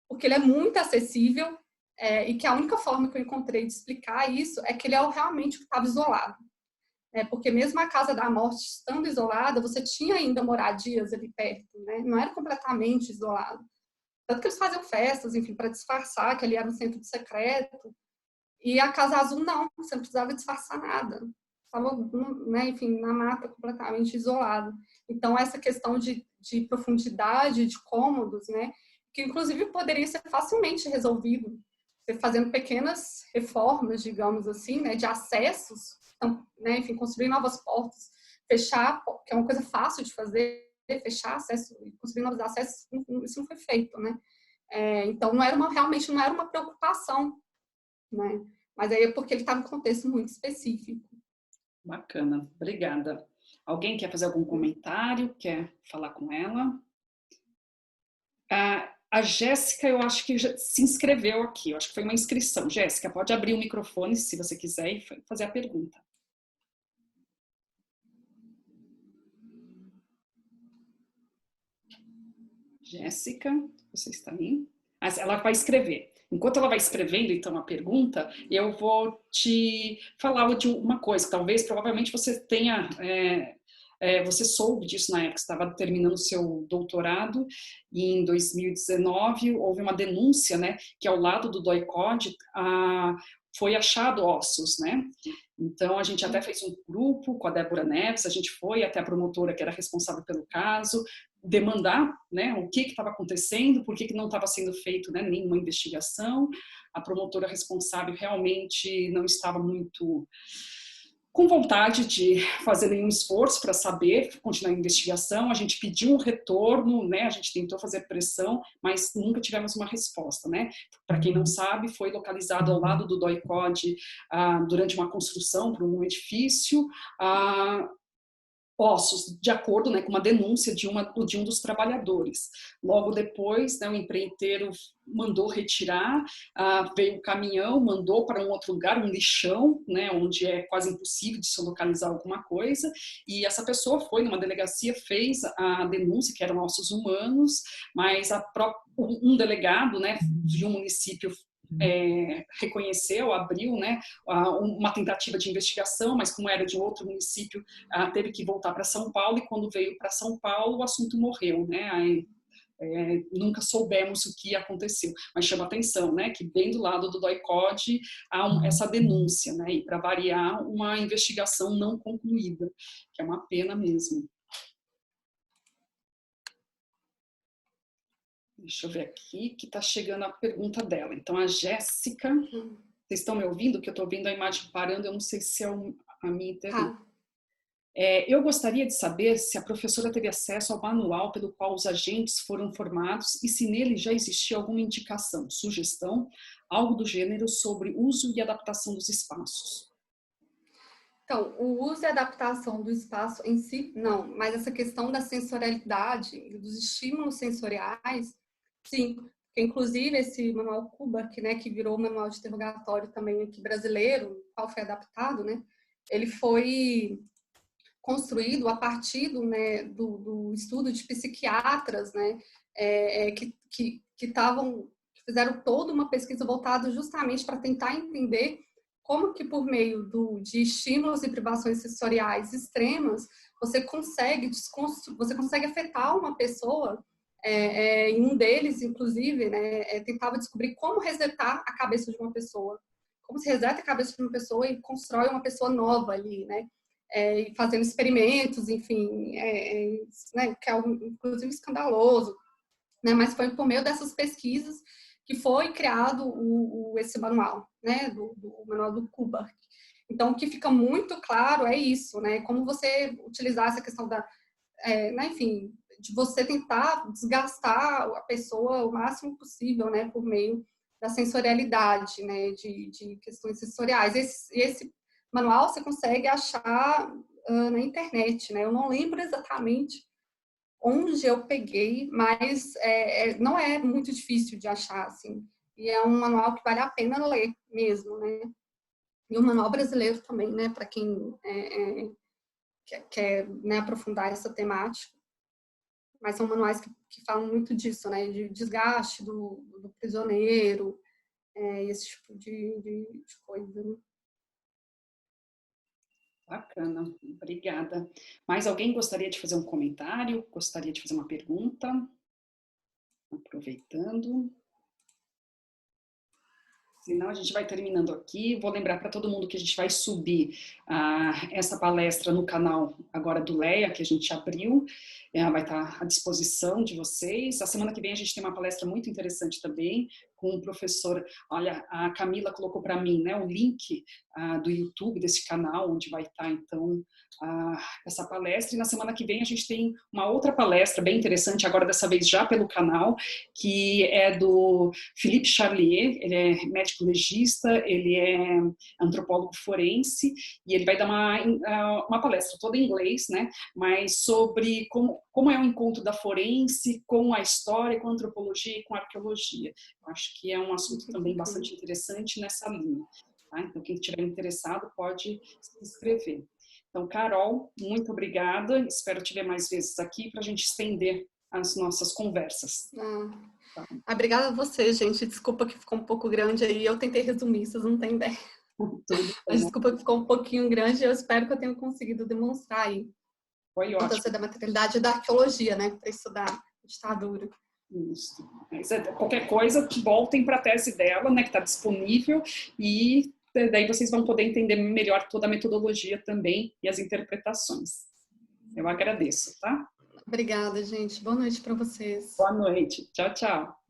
porque ele é muito acessível, e que a única forma que eu encontrei de explicar isso é que ele é realmente o que estava isolado. Porque mesmo a Casa da Morte estando isolada, você tinha ainda moradias ali perto, né? Não era completamente isolado. Tanto que eles faziam festas, enfim, para disfarçar que ali era um centro de secreto. E a Casa Azul não, você não precisava disfarçar nada. Estava, né, enfim, na mata, completamente isolado. Então, essa questão de profundidade, de cômodos, né, que inclusive poderia ser facilmente resolvido, você fazendo pequenas reformas, digamos assim, né, de acessos, então, né, enfim, construir novas portas, fechar, que é uma coisa fácil de fazer, fechar acesso, construir novos acessos, isso não foi feito, né. Então, realmente não era uma preocupação, né, mas aí é porque ele está num contexto muito específico.
Bacana, obrigada. Alguém quer fazer algum comentário? Quer falar com ela? A Jéssica, eu acho que já se inscreveu aqui, eu acho que foi uma inscrição. Jéssica, pode abrir o microfone se você quiser e fazer a pergunta. Jéssica, você está aí? Ela vai escrever. Enquanto ela vai escrevendo, então, a pergunta, eu vou te falar de uma coisa. Talvez, provavelmente, você tenha... você soube disso na época, estava terminando o seu doutorado, e em 2019 houve uma denúncia, né, que ao lado do DOI-CODE foi achado ossos, né? Então, a gente até fez um grupo com a Débora Neves, a gente foi até a promotora que era responsável pelo caso, demandar, né, o que estava acontecendo, por que não estava sendo feito, né, nenhuma investigação. A promotora responsável realmente não estava muito com vontade de fazer nenhum esforço para saber, continuar a investigação. A gente pediu um retorno, né, a gente tentou fazer pressão, mas nunca tivemos uma resposta, né. Para quem não sabe, foi localizado ao lado do DOI-CODE durante uma construção para um edifício, ossos, de acordo, né, com uma denúncia de um dos trabalhadores. Logo depois, né, o empreiteiro mandou retirar, veio o caminhão, mandou para um outro lugar, um lixão, né, onde é quase impossível de se localizar alguma coisa, e essa pessoa foi numa delegacia, fez a denúncia, que eram ossos humanos, mas um delegado, né, de um município reconheceu, abriu, né, uma tentativa de investigação, mas como era de outro município, teve que voltar para São Paulo, e quando veio para São Paulo, o assunto morreu, né? Aí, nunca soubemos o que aconteceu, mas chama atenção, né, que bem do lado do DOI-CODE há essa denúncia, né, e para variar, uma investigação não concluída, que é uma pena mesmo. Deixa eu ver aqui, que está chegando a pergunta dela. Então, a Jéssica, vocês estão me ouvindo? Que eu estou vendo a imagem parando, eu não sei se é a minha internet. Eu gostaria de saber se a professora teve acesso ao manual pelo qual os agentes foram formados e se nele já existia alguma indicação, sugestão, algo do gênero sobre uso e adaptação dos espaços.
Então, o uso e adaptação do espaço em si, não, mas essa questão da sensorialidade e dos estímulos sensoriais, sim, inclusive esse manual Kubark, né, que virou o manual de interrogatório também aqui brasileiro, qual foi adaptado, né, ele foi construído a partir do estudo de psiquiatras, né, que fizeram toda uma pesquisa voltada justamente para tentar entender como que por meio de estímulos e privações sensoriais extremas você consegue afetar uma pessoa. Em um deles, inclusive, né, tentava descobrir como resetar a cabeça de uma pessoa, como se reseta a cabeça de uma pessoa e constrói uma pessoa nova ali, né? Fazendo experimentos, enfim, né, que é inclusive escandaloso, né, mas foi por meio dessas pesquisas que foi criado esse manual, né, do manual do Kubark. Então, o que fica muito claro é isso, né, como você utilizar essa questão né, enfim, de você tentar desgastar a pessoa o máximo possível, né, por meio da sensorialidade, né, de questões sensoriais. Esse manual você consegue achar na internet, né? Eu não lembro exatamente onde eu peguei, mas não é muito difícil de achar, assim. E é um manual que vale a pena ler mesmo, né? E o manual brasileiro também, né? Para quem quer né, aprofundar essa temática. Mas são manuais que falam muito disso, né? De desgaste do prisioneiro, esse tipo de coisa, né?
Bacana, obrigada. Mais alguém gostaria de fazer um comentário? Gostaria de fazer uma pergunta? Aproveitando. Senão a gente vai terminando aqui. Vou lembrar para todo mundo que a gente vai subir essa palestra no canal agora do Leia, que a gente abriu. Ela vai estar à disposição de vocês. A semana que vem a gente tem uma palestra muito interessante também, com o professor, olha, a Camila colocou para mim, né, o link do YouTube desse canal, onde vai estar, então, essa palestra. E na semana que vem a gente tem uma outra palestra bem interessante, agora dessa vez já pelo canal, que é do Philippe Charlier. Ele é médico legista, ele é antropólogo forense, e ele vai dar uma palestra toda em inglês, né, mas sobre como é o encontro da forense com a história, com a antropologia e com a arqueologia. Eu acho que é um assunto também bastante interessante nessa linha. Tá? Então, quem estiver interessado pode se inscrever. Então, Carol, muito obrigada. Espero te ver mais vezes aqui para a gente estender as nossas conversas.
Tá. Obrigada a você, gente. Desculpa que ficou um pouco grande aí. Eu tentei resumir, vocês não têm ideia. Mas desculpa que ficou um pouquinho grande. Eu espero que eu tenha conseguido demonstrar aí.
Foi ótimo. A
importância da materialidade e da arqueologia, né? Para estudar a ditadura.
Isso. Qualquer coisa, voltem para a tese dela, né, que está disponível, e daí vocês vão poder entender melhor toda a metodologia também e as interpretações. Eu agradeço, tá?
Obrigada, gente. Boa noite para vocês.
Boa noite. Tchau, tchau.